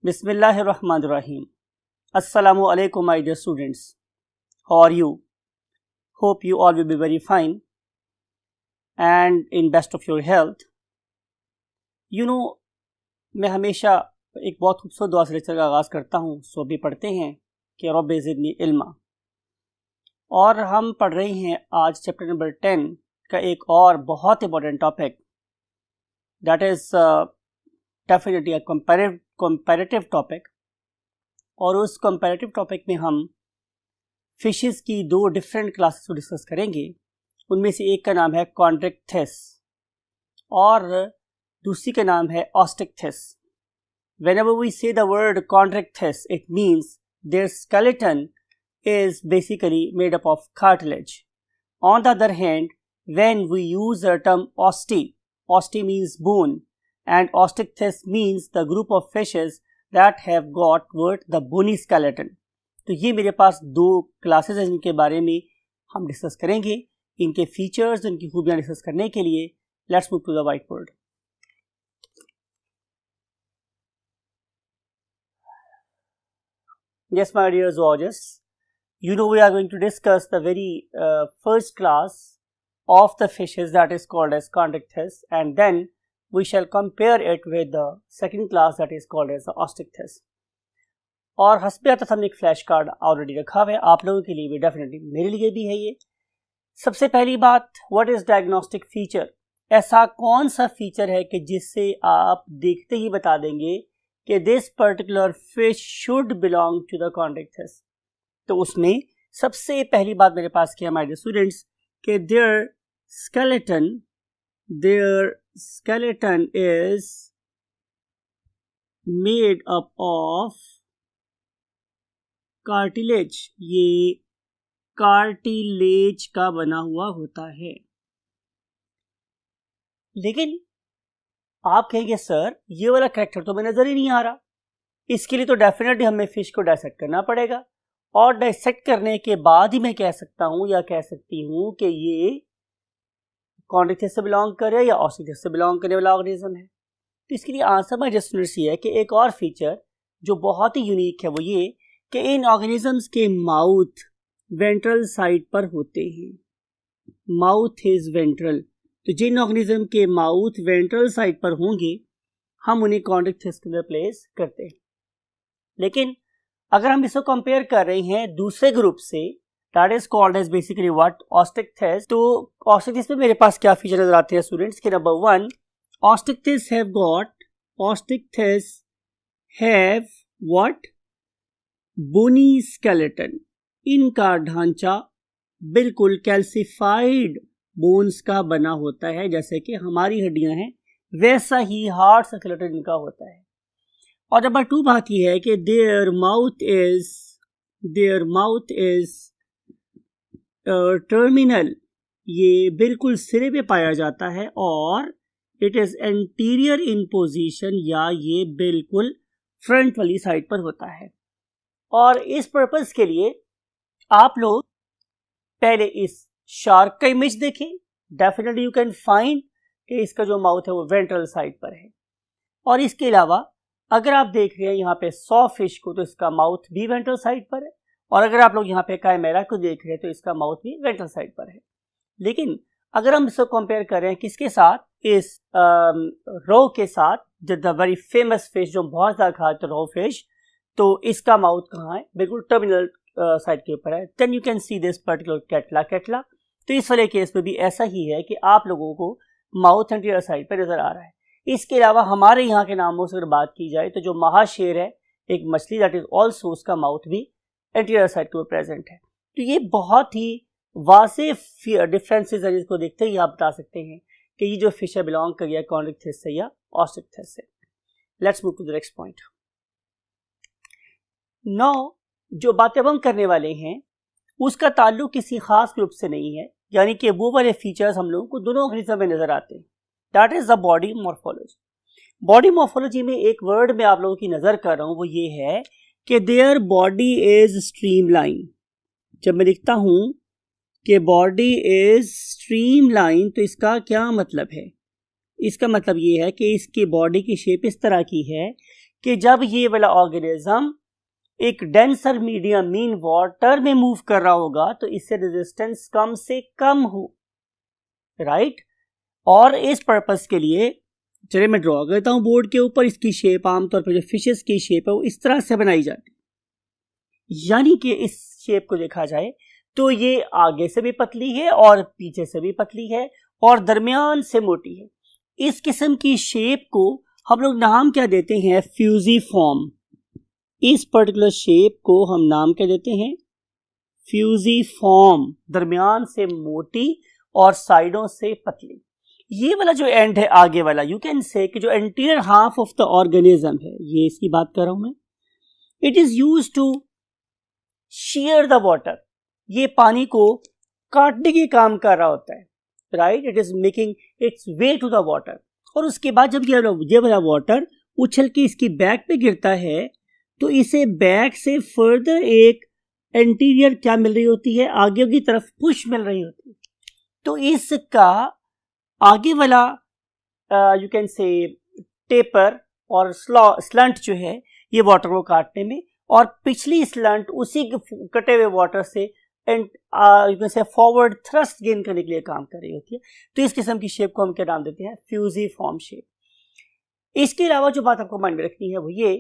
Bismillahirrahmanirrahim. Assalamu alaikum, my dear students. How are you? Hope you all will be very fine and in best of your health. You know, मैं हमेशा एक बहुत खूबसूरत दुआ से lecture का आगाज़ करता हूँ। सो भी पढ़ते हैं कि रब्बि ज़िदनी इल्मा, और हम पढ़ रहे हैं आज चैप्टर नंबर 10 का एक और बहुत important topic, that is definitely a comparative topic. और उस कंपैरेटिव टॉपिक में हम फिशेस की दो डिफरेंट क्लासेस को डिस्कस करेंगे। उनमें से एक का नाम है कॉन्ड्रिक्थिस और दूसरी का नाम है ऑस्टिक्थिस। Whenever we say the word chondrichthyes, it means their skeleton is basically made up of cartilage. On the other hand, when we use the term osti means bone, and ostichthyes means the group of fishes that have got the bony skeleton. तो ये मेरे पास दो classes हैं जिनके बारे में हम discuss करेंगे। इनके फीचर्स, इनकी खूबियाँ डिस्कस करने के लिए let's move to the whiteboard. Yes, my dear zoologists, you know we are going to discuss the very first class of the fishes, that is called as chondrichthyes, and then we shall compare it with the second class that is called as the ostichthyes. और हस्बे आता हमने एक flash card already रखा हुआ है, आप लोगों के लिए भी, डेफिनेटली मेरे लिए भी है ये। सबसे पहली बात, व्हाट इज डायग्नोस्टिक फीचर? ऐसा कौन सा फीचर है कि जिससे आप देखते ही बता देंगे कि this particular fish should belong to the Chondrichthyes? तो उसमें सबसे पहली बात मेरे पास क्या है माय डियर स्टूडेंट्स, कि their skeleton is made up of cartilage. ये कार्टिलेज का बना हुआ होता है। लेकिन आप कहेंगे सर ये वाला कैरेक्टर तो मैं नजर ही नहीं आ रहा। इसके लिए तो डेफिनेटली हमें फिश को डायसेक्ट करना पड़ेगा, और डायसेक्ट करने के बाद ही मैं कह सकता हूं या कह सकती हूं कि ये कॉन्ड्रिक्थिस से बिलोंग करे या ऑस्टिक्थिस से बिलोंग करने वाला ऑर्गेनिज्म है। तो इसके लिए आंसर माय डियर स्टूडेंट्स ये है कि एक और फीचर जो बहुत ही यूनिक है वो ये कि इन ऑर्गेनिजम्स के माउथ वेंट्रल साइड पर होते हैं। माउथ इज वेंट्रल, तो जिन ऑर्गेनिज्म के माउथ वेंट्रल साइड पर होंगे हम उन्हें कॉन्ड्रिक्थिस के अंदर प्लेस करते हैं। लेकिन अगर हम इसको कंपेयर कर रहे हैं दूसरे ग्रुप से, that is called as basically what, Osteichthyes. तो ऑस्टिक्थिस में मेरे पास क्या फीचर नजर आते हैं स्टूडेंट्स के? Number 1, osteichthyes have what, bony skeleton. इनका ढांचा बिल्कुल कैल्सिफाइड बोन्स का बना होता है, जैसे कि हमारी हड्डियां हैं वैसा ही हार्ड स्केलेटन इनका होता है। और नंबर 2 बात यह है कि देयर माउथ इज टर्मिनल, ये बिल्कुल सिरे पे पाया जाता है, और it is anterior in position, या ये बिल्कुल फ्रंट वाली साइड पर होता है। और इस पर्पस के लिए आप लोग पहले इस शार्क का इमेज देखें। डेफिनेटली यू कैन फाइंड कि इसका जो माउथ है वो वेंट्रल साइड पर है। और इसके अलावा अगर आप देख रहे हैं यहाँ पे सॉ फिश को, तो इसका माउथ भी वेंट्रल साइड पर है, और अगर आप लोग यहाँ पे काइमेरा को देख रहे हैं तो इसका माउथ भी वेंट्रल साइड पर है। लेकिन अगर हम इसको कंपेयर करें किसके साथ, इस रो के साथ, द वेरी फेमस फिश जो बहुत ज़्यादा खाते रो फिश, तो इसका माउथ कहाँ है? बिल्कुल टर्मिनल साइड के ऊपर है। Then you can see this particular catla. तो इस वाले केस में भी ऐसा ही है कि आप लोगों को माउथ एंटीरियर साइड पर नजर आ रहा है। इसके अलावा हमारे यहाँ के नामों से अगर बात की जाए तो जो महाशेर है, एक मछली, दैट इज ऑल्सो, उसका माउथ भी एंटीरियर साइड के ऊपर प्रेजेंट है। तो ये बहुत ही वाज़ेह डिफरेंसेस है जिसको देखते ही आप बता सकते हैं कि ये जो फिश है बिलोंग कर गया कॉन्ड्रिक्थिस से या ऑस्टिक्थिस से। Let's move to the next point. Now जो बातें हम करने वाले हैं उसका ताल्लुक किसी खास ग्रुप से नहीं है, यानी कि वो वाले फीचर्स हम लोगों को दोनों ऑर्गेनिज्म में नजर आते हैं, that is the body morphology. Body morphology में एक वर्ड में आप लोगों की नजर कर रहा हूं, वो ये है कि देयर बॉडी इज स्ट्रीमलाइन। जब मैं लिखता हूं कि बॉडी इज स्ट्रीमलाइन, तो इसका क्या मतलब है? इसका मतलब ये है कि इसकी बॉडी की शेप इस तरह की है कि जब ये वाला ऑर्गेनिज्म एक डेंसर मीडियम मीन वाटर में मूव कर रहा होगा तो इससे रेजिस्टेंस कम से कम हो, राइट। और इस पर्पस के लिए चलिए मैं ड्रॉ करता हूं बोर्ड के ऊपर। इसकी शेप आमतौर पर जो फिशेस की शेप है वो इस तरह से बनाई जाती है, यानी कि इस शेप को देखा जाए तो ये आगे से भी पतली है और पीछे से भी पतली है और दरमियान से मोटी है। इस किस्म की शेप को हम लोग नाम क्या देते हैं? फ्यूजिफॉर्म। इस पर्टिकुलर शेप को हम नाम क्या देते हैं? फ्यूजिफॉर्म। दरमियान से मोटी और साइडों से पतली। ये वाला जो एंड है आगे वाला, यू कैन से कि जो anterior half of the organism है, ये इसकी बात कर रहा हूं मैं, it is used to share the water. ये पानी को काटने के काम कर रहा होता है, right. It is making its way to the water. और उसके बाद जब ये वाला वाटर उछल के इसकी बैक पे गिरता है तो इसे बैक से फर्दर एक एंटीरियर क्या मिल रही होती है? आगे की तरफ पुश मिल रही होती है। तो इसका आगे वाला यू कैन से टेपर और स्लंट जो है ये वाटर को काटने में, और पिछली स्लंट उसी कटे हुए वाटर से एंड यू कैन से फॉरवर्ड थ्रस्ट गेन करने के लिए काम कर रही होती है। तो इस किस्म की शेप को हम क्या नाम देते हैं? Fusiform shape. इसके अलावा जो बात आपको माइंड में रखनी है वो ये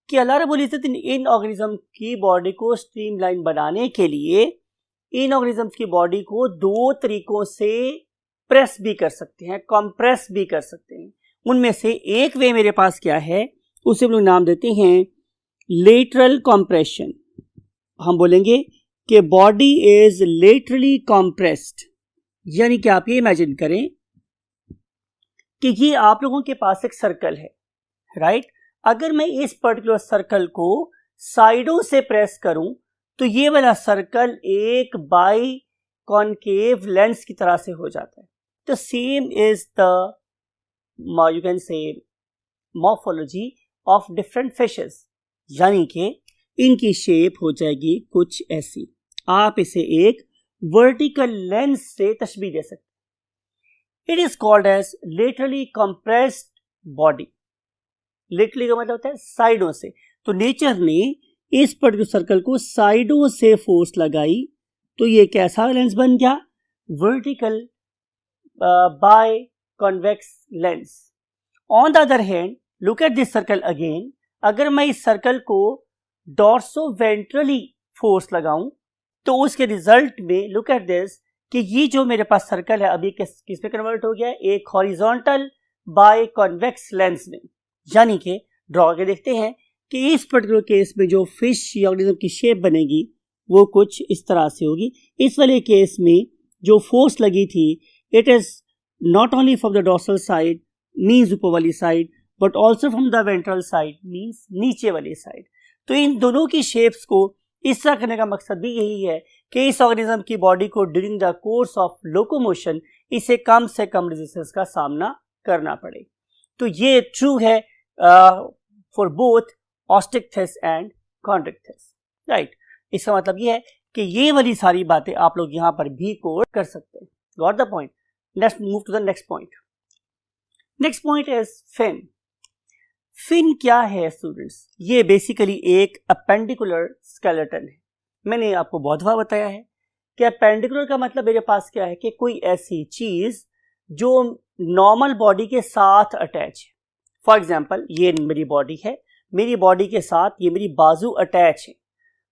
कि अल्लाह रब्बुल इज्जत इन ऑर्गेनिज्म की बॉडी को स्ट्रीमलाइन बनाने के लिए इन ऑर्गेनिज्म्स की बॉडी को दो तरीकों से प्रेस भी कर सकते हैं, कंप्रेस भी कर सकते हैं। उनमें से एक वे मेरे पास क्या है, उसे हम लोग नाम देते हैं लेटरल कंप्रेशन। हम बोलेंगे कि बॉडी इज लेटरली कंप्रेस्ड, यानी कि आप ये इमेजिन करें कि ये आप लोगों के पास एक सर्कल है, राइट। अगर मैं इस पर्टिकुलर सर्कल को साइडों से प्रेस करूं तो ये वाला सर्कल एक बाई कॉनकेव लेंस की तरह से हो जाता है। तो same is the you can से मॉर्फोलॉजी ऑफ डिफरेंट फिशेस, यानी कि इनकी शेप हो जाएगी कुछ ऐसी। आप इसे एक वर्टिकल लेंस से तशबीह दे सकते। It is called as laterally compressed body. Laterally का मतलब होता है साइडों से। तो नेचर ने इस पर्टिकुलर सर्कल को साइडों से फोर्स लगाई तो ये कैसा लेंस बन गया? Vertical by convex lens. On the other hand look at this circle again. अगर मैं इस सर्कल को डॉर्सोवेंट्रली फोर्स लगाऊं तो उसके रिजल्ट में लुक एट दिस कि ये जो मेरे पास सर्कल है अभी किस में कन्वर्ट हो गया है? एक हॉरिजॉन्टल बाय कॉन्वेक्स लेंस में। यानी कि ड्रॉ के देखते हैं कि इस पर्टिकुलर केस में जो फिश या ऑर्गेनिज्म की शेप बनेगी वो कुछ इस तरह से होगी। इस वाले केस में जो फोर्स लगी थी it is not only from the dorsal side means ऊपर वाली side, but also from the ventral side means नीचे वाली साइड। तो इन दोनों की शेप्स को इस तरह करने का मकसद भी यही है कि इस ऑर्गेनिज्म की बॉडी को during the course of locomotion इसे कम से कम रेजिस्टेंस का सामना करना पड़े। तो ये ट्रू है for both osteichthyes and chondrichthyes, right. इसका मतलब ये है कि ये वाली सारी बातें आप लोग यहाँ पर भी कोड कर सकते हैं। Got the point? Let's move to the next point. Next point is fin. Fin क्या है स्टूडेंट्स? ये बेसिकली एक अपेंडिकुलर स्केलेटन है। मैंने आपको बहुत बार बताया है कि अपेंडिकुलर का मतलब मेरे पास क्या है कि कोई ऐसी चीज जो नॉर्मल बॉडी के साथ अटैच है। फॉर एग्जाम्पल ये मेरी बॉडी है, मेरी बॉडी के साथ ये मेरी बाजू अटैच है।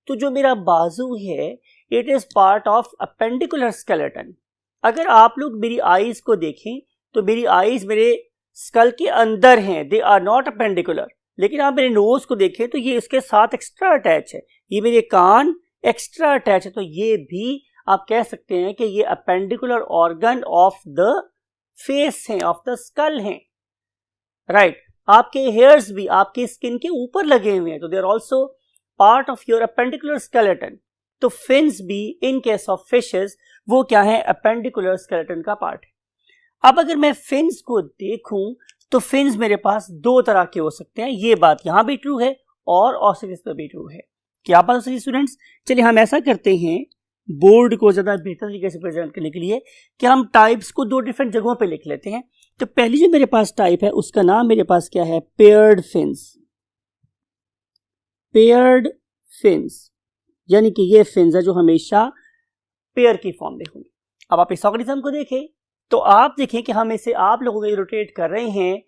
तो जो मेरा बाजू है it is part of appendicular skeleton. अगर आप लोग मेरी आईज को देखें तो मेरी आईज मेरे स्कल के अंदर हैं, दे आर नॉट अपेंडिकुलर। लेकिन आप मेरे नोज को देखें तो ये इसके साथ एक्स्ट्रा अटैच है, ये मेरे कान एक्स्ट्रा अटैच है। तो ये भी आप कह सकते हैं कि ये appendicular organ of the face हैं, ऑफ द स्कल हैं, राइट। आपके हेयर्स भी आपके स्किन के ऊपर लगे हुए हैं, तो they are also part of your appendicular skeleton. तो फिन्स भी इन केस ऑफ फिशेस वो क्या है? अपेंडिकुलर स्केलेटन का पार्ट है। अब अगर मैं फिन्स को देखूं तो फिन्स मेरे पास दो तरह के हो सकते हैं। ये बात यहां भी ट्रू है और ऑस्ट्रिच पे भी ट्रू है। क्या बात हो सकती है स्टूडेंट्स? चलिए हम ऐसा करते हैं बोर्ड को ज्यादा बेहतर तरीके से प्रेजेंट करने के लिए कि हम टाइप्स को दो डिफरेंट जगहों पे लिख लेते हैं। तो पहली जो मेरे पास टाइप है उसका नाम मेरे पास क्या है? Paired fins. पेयर्ड फिन्स, यानी कि ये फिन्स है जो हमेशा पेयर की फॉर्म में होंगे। अब आप इस ऑर्गेनिज्म को देखें तो आप देखें कि हम इसे आप लोगों को रोटेट कर रहे हैं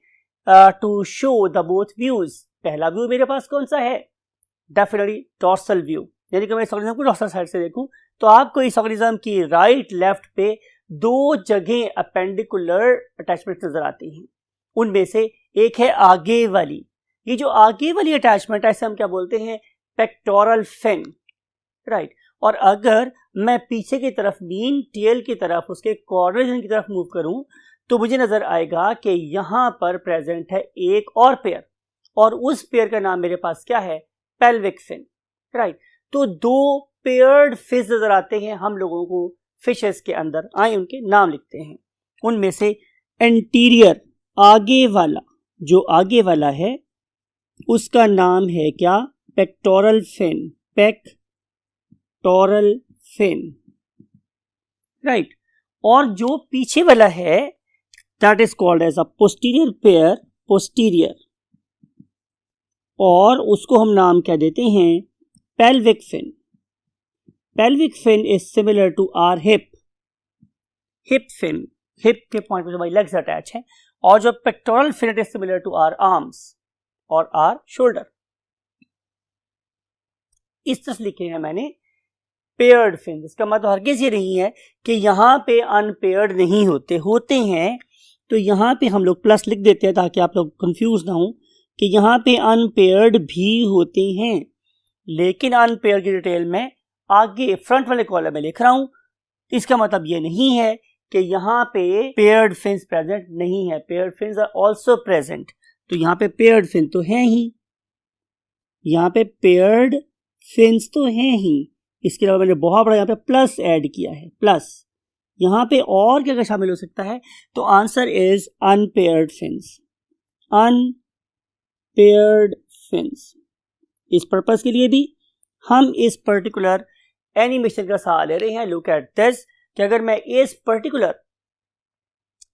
to show the both views. पहला व्यू मेरे पास कौन सा है? डेफिनेटली डॉर्सल व्यू, यानी कि मैं इस ऑर्गेनिज्म को डॉर्सल साइड से देखूं तो आपको इस ऑर्गेनिज्म की राइट लेफ्ट पे दो जगह अपेंडिकुलर अटैचमेंट नजर आती हैं। उनमें से एक है आगे वाली, ये जो आगे वाली अटैचमेंट है इसे हम क्या बोलते हैं? Pectoral fin, right. और अगर मैं पीछे की तरफ मीन टेल की तरफ उसके कॉर्नर की तरफ मूव करूं तो मुझे नजर आएगा कि यहां पर प्रेजेंट है एक और पेयर, और उस पेयर का नाम मेरे पास क्या है? Pelvic fin, right. तो दो पेयर्ड फिश नजर आते हैं हम लोगों को फिशेस के अंदर। आए उनके नाम लिखते हैं। उनमें से एंटीरियर, आगे वाला, जो आगे वाला है उसका नाम है क्या? Pectoral fin, pectoral fin, right. और जो पीछे वाला है that is called as a posterior pair, posterior, और उसको हम नाम क्या देते हैं? Pelvic fin. Pelvic fin is similar to our hip, hip fin, hip के पॉइंट पे जो हमारी लेग्स अटैच है, और जो pectoral fin is similar to our arms और आर शोल्डर। इस तरह लिखे हैं मैंने पेयर्ड फिन। इसका मतलब हरगिज ये नहीं है कि यहां पे अनपेयर्ड नहीं होते, होते हैं। तो यहां पे हम लोग प्लस लिख देते हैं ताकि आप लोग कंफ्यूज ना हो कि यहां पे अनपेयर्ड भी होते हैं, लेकिन अनपेयर्ड की डिटेल में आगे फ्रंट वाले कॉलम में लिख रहा हूं। इसका मतलब ये नहीं है कि यहां पे पेयर्ड फिन्स प्रेजेंट नहीं है, paired fins are also present. तो यहां पे पेयर्ड फिन तो हैं ही, यहां पे पेयर्ड फिन्स तो हैं ही। इसके अलावा मैंने बहुत बड़ा यहां पे प्लस ऐड किया है, प्लस। यहां पे और क्या क्या शामिल हो सकता है? तो answer is unpaired fins, unpaired fins. इस पर्पस के लिए भी हम इस पर्टिकुलर एनिमेशन का सहारा ले रहे हैं। लुक एट दिस, कि अगर मैं इस पर्टिकुलर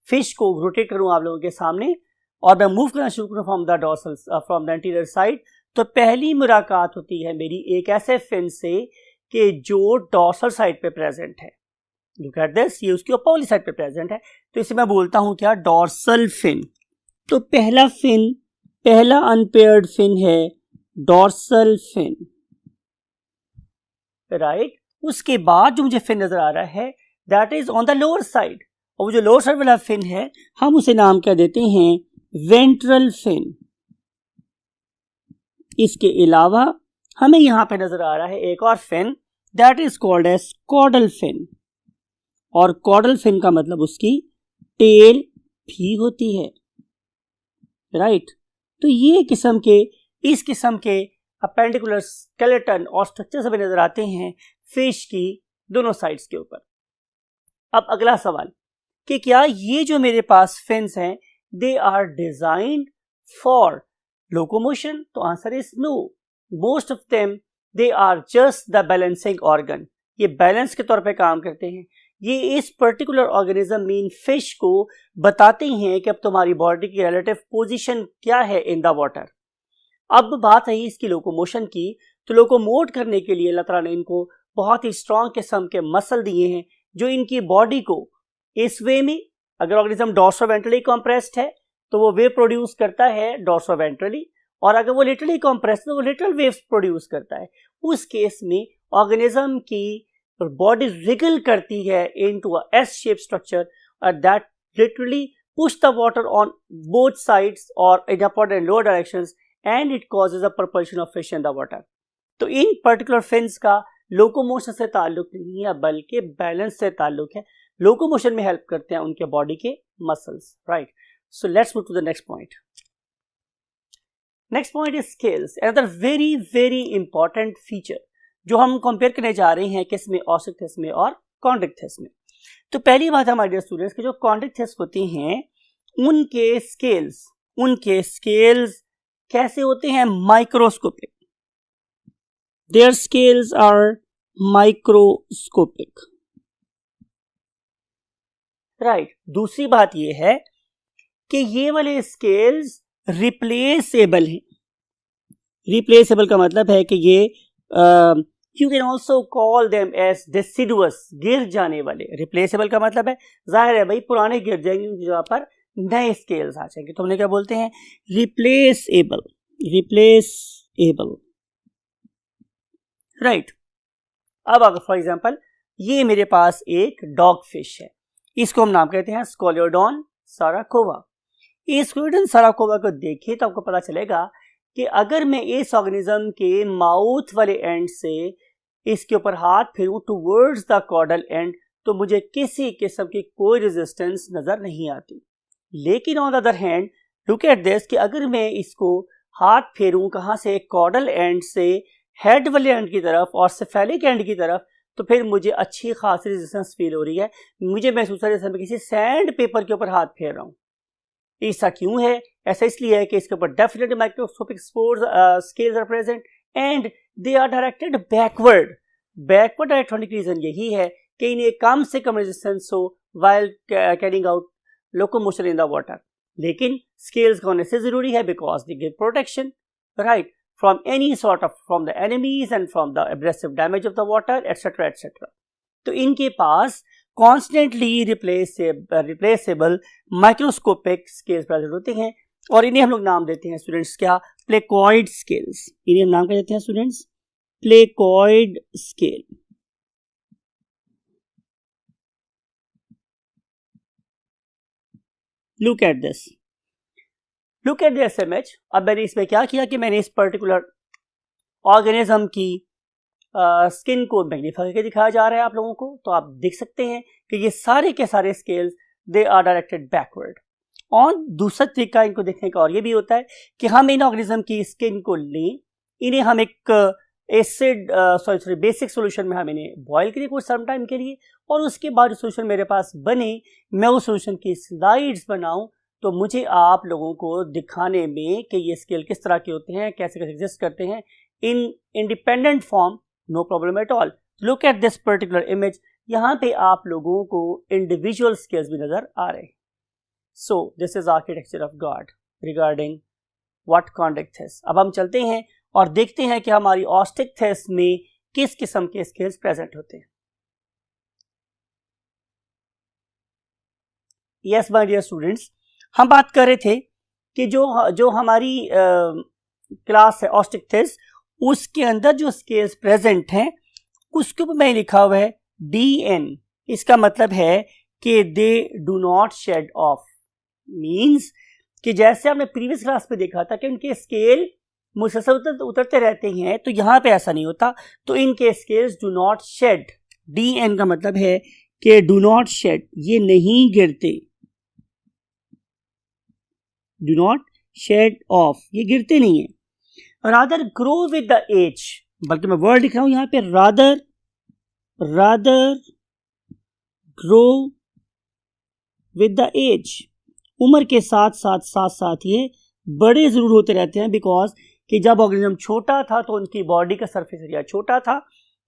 फिश को रोटेट करूं आप लोगों के सामने और मैं मूव करना शुरू करूं from the dorsal, from the anterior side, तो पहली मुलाकात होती है मेरी एक ऐसे फिन से कि जो डॉर्सल साइड पे प्रेजेंट है। लुक एट दिस, ये उसकी ऊपर वाली साइड पे प्रेजेंट है, तो इसे मैं बोलता हूं क्या? Dorsal fin. तो पहला फिन, पहला अनपेयर्ड फिन है डॉर्सल फिन, राइट। उसके बाद जो मुझे फिन नजर आ रहा है that is on the lower side, और जो लोअर साइड वाला फिन है हम उसे नाम क्या देते हैं? Ventral fin. इसके अलावा हमें यहां पे नजर आ रहा है एक और fin that is called as caudal fin, और कॉर्डल फिन का मतलब उसकी टेल भी होती है, राइट। तो ये किस्म के, इस किस्म के अपेंडिकुलर स्केलेटन और स्ट्रक्चर सभी नजर आते हैं फिश की दोनों साइड्स के ऊपर। अब अगला सवाल कि क्या ये जो मेरे पास फिन्स हैं they are designed for locomotion? तो answer is no. Most of them they are just the balancing organ, ये बैलेंस के तौर पे काम करते हैं। ये इस पर्टिकुलर ऑर्गेनिज्म मीन फिश को बताते हैं कि अब तुम्हारी बॉडी की रिलेटिव पोजीशन क्या है इन द वाटर। अब बात है इसकी लोकोमोशन की, तो लोकोमोट करने के लिए अल्लाह ताला ने इनको बहुत ही स्ट्रॉन्ग किस्म के मसल दिए हैं जो इनकी बॉडी को इस वे में, अगर ऑर्गेनिज्म डॉर्सोवेंट्रली कॉम्प्रेस्ड है तो वो वेव प्रोड्यूस करता है डॉर्सोवेंट्रली, और अगर वो लिटरली कॉम्प्रेस्ड तो वो लिटरल वेव्स प्रोड्यूस करता है। उस केस में ऑर्गेनिज्म की बॉडी रिगल करती है into a S shape structure, और that literally push the water on both sides और in upward and lower directions, and it causes a propulsion of fish in the water. तो इन particular fins का locomotion से ताल्लुक नहीं है बल्कि balance से ताल्लुक है। लोकोमोशन में हेल्प करते हैं उनके बॉडी के muscles, right. So let's move to the next point. Next point is scales, another very very important feature जो हम कंपेयर करने जा रहे हैं किसमें? ऑस्टिक्थिस में और कॉन्ड्रिक्थिस में। तो पहली बात हमारे डियर स्टूडेंट्स कि जो कॉन्ड्रिक्थिस होते हैं उनके स्केल्स कैसे होते हैं? Microscopic. There scales are microscopic, right. दूसरी बात यह है कि ये वाले स्केल्स रिप्लेसेबल हैं, रिप्लेसेबल का मतलब है कि ये you can also call them as deciduous, गिर जाने वाले। रिप्लेसेबल का मतलब है जाहिर है भाई पुराने गिर जाएंगे, उनकी जगह पर नए स्केल्स आ जाएंगे, तो हमने क्या बोलते हैं रिप्लेसेबल, रिप्लेसेबल, राइट। अब अगर फॉर एग्जांपल ये मेरे पास एक डॉग फिश है, इसको हम नाम कहते हैं स्कोलियोडॉन साराकोवा। इस स्कोलियोडॉन साराकोवा को देखिए तो आपको पता चलेगा कि अगर मैं इस ऑर्गेनिज्म के माउथ वाले एंड से इसके ऊपर हाथ फेरूं टुवर्ड्स द कॉर्डल एंड, तो मुझे किसी किस्म की कोई रेजिस्टेंस नजर नहीं आती। लेकिन on the other hand look at this कि अगर मैं इसको हाथ फेरूं कहां से, कॉर्डल एंड से हेड वाले एंड की तरफ और सेफेलिक एंड की तरफ, तो फिर मुझे अच्छी खासी रेजिस्टेंस फील हो रही है। मुझे महसूस हो रहा है जैसे मैं किसी सैंड पेपर के ऊपर हाथ फेर रहा हूँ। ऐसा क्यों है? ऐसा इसलिए है कि इसके ऊपर definitely microscopic scales are present and they are directed backward. Backward electronic reason यही है कि इन्हें कम से कम रेजिस्टेंस हो while carrying out locomotion in the water. लेकिन स्केल्स का होने से जरूरी है because they give protection, right, from any sort of, from the enemies and from the abrasive damage of the water, etc etc. तो इनके पास constantly replaceable microscopic scales present होते हैं और इन्हें हम लोग नाम देते हैं स्टूडेंट्स क्या, प्लेकॉइड स्केल्स। इन्हें हम नाम क्या देते हैं students, placoid scale. Look at this, look at this image. अब मैंने इसमें क्या किया कि मैंने इस पर्टिकुलर ऑर्गेनिज्म की स्किन को मैग्नीफाई करके दिखाया जा रहा है आप लोगों को, तो आप देख सकते हैं कि ये सारे के सारे scales they are directed backward. और दूसरा तरीका इनको देखने का और ये भी होता है कि हम इन ऑर्गेनिज्म की स्किन को लें, इन्हें हम एक एसिड बेसिक सोल्यूशन में हम इन्हें बॉयल करें कुछ सम टाइम के लिए, और उसके बाद जो सोल्यूशन मेरे पास बने मैं उस सोल्यूशन की स्लाइड्स बनाऊं, तो मुझे आप लोगों को दिखाने में कि ये स्केल किस तरह के होते हैं, कैसे कैसे एग्जिस्ट करते हैं in independent form, no problem at all. Look at this particular image, यहाँ पे आप लोगों को इंडिविजुअल स्केल्स भी नजर आ रहे हैं। So this is architecture of god regarding what कॉन्डेक्ट। अब हम चलते हैं और देखते हैं कि हमारी ऑस्टिक थेस में किस किस्म के स्केल्स प्रेजेंट होते हैं। यस माय डियर स्टूडेंट्स, हम बात कर रहे थे कि जो हमारी क्लास है ऑस्टिक थेस, उसके अंदर जो स्केल्स प्रेजेंट हैं उसके ऊपर मैं लिखा हुआ है DN। इसका मतलब है कि they do not shed off, means कि जैसे आपने प्रीवियस क्लास में देखा था कि उनके स्केल मुसलसल उतरते रहते हैं, तो यहाँ पे ऐसा नहीं होता। तो इनके scales do not shed, DN का मतलब है कि डू नॉट शेड, ये नहीं गिरते, डू नॉट शेड ऑफ, ये गिरते नहीं है। Rather grow with the age, बल्कि मैं वर्ड लिख रहा हूं यहां पे rather grow with the age, उम्र के साथ साथ ये बड़े जरूर होते रहते हैं। बिकॉज कि जब ऑर्गेनिज्म छोटा था तो उनकी बॉडी का सरफेस एरिया छोटा था,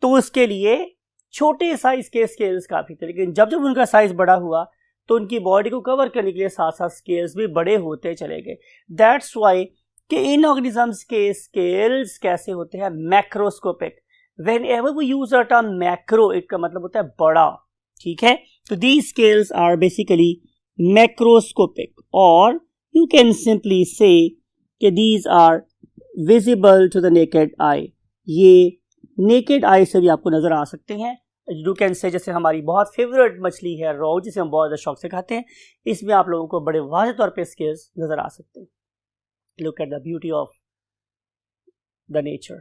तो उसके लिए छोटे साइज के स्केल्स काफी थे। लेकिन जब जब उनका साइज बड़ा हुआ तो उनकी बॉडी को कवर करने के लिए साथ साथ स्केल्स भी बड़े होते चले गए। दैट्स वाई कि इन ऑर्गेनिजम्स के स्केल्स कैसे होते हैं, macroscopic. Whenever we use the term macro, इसका मतलब होता है बड़ा, ठीक है। तो these scales are basically macroscopic, और यू कैन सिंपली से कि these are visible to the naked eye, ये नेकेड आई से भी आपको नजर आ सकते हैं। यू कैन से जैसे हमारी बहुत फेवरेट मछली है रोहू, जिसे हम बहुत ज़्यादा शौक से खाते हैं, इसमें आप लोगों को बड़े वाज़ेह तौर पे स्केल्स नजर आ सकते हैं। Look at the beauty of the nature.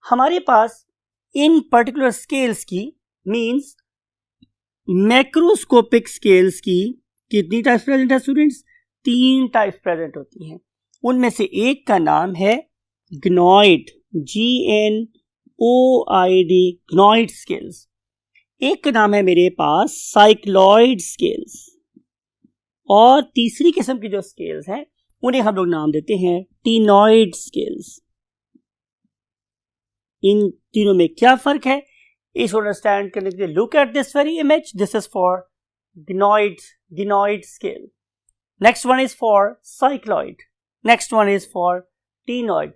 हमारे पास इन पर्टिकुलर स्केल्स की मींस मैक्रोस्कोपिक स्केल्स की कितनी टाइप्स प्रेजेंट है स्टूडेंट्स? 3 टाइप्स प्रेजेंट होती हैं। उनमें से एक का नाम है ग्नॉइड, GNOID, ग्नॉइड स्केल्स। एक का नाम है मेरे पास साइक्लॉइड स्केल्स, और तीसरी किस्म की जो स्केल्स हैं उन्हें हम लोग नाम देते हैं टीनॉइड स्केल्स। इन तीनों में क्या फर्क है इसको अंडरस्टैंड करने के लिए look at this very image. This is for ganoid scale, next one is for cycloid, next one is for ctenoid.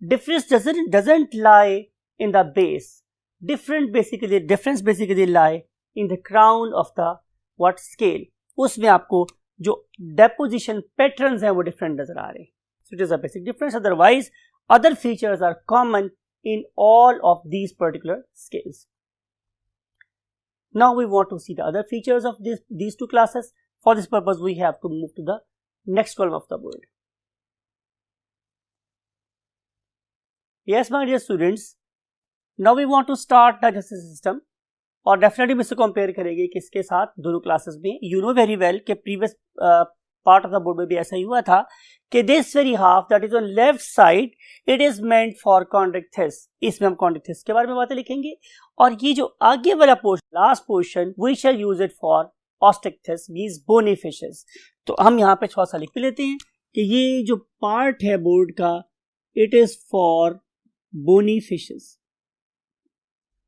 Difference doesn't lie in the base. Difference basically lie in the crown of the what scale. उसमें आपको जो deposition patterns हैं वो different नजर आ रहे हैं. So it is a basic difference. Otherwise, other features are common in all of these particular scales. Now we want to see the other features of these two classes. For this purpose, we have to move to the next column of the board. Yes, my dear students, now we want to start the justice system. और definitely हम इससे compare करेंगे किसके साथ, दोनों classes में. You know very well कि previous part of the board में भी ऐसा ही हुआ था कि this very half that is on left side it is meant for contract this. इसमें हम कॉन्ट्रैक्ट थिस के बारे में बातें लिखेंगे और ये जो आगे वाला portion, last portion, we shall use it for osteichthyes means bony fishes. तो हम यहाँ पे थोड़ा सा लिख लेते हैं कि ये जो पार्ट है बोर्ड का, it is for bony fishes,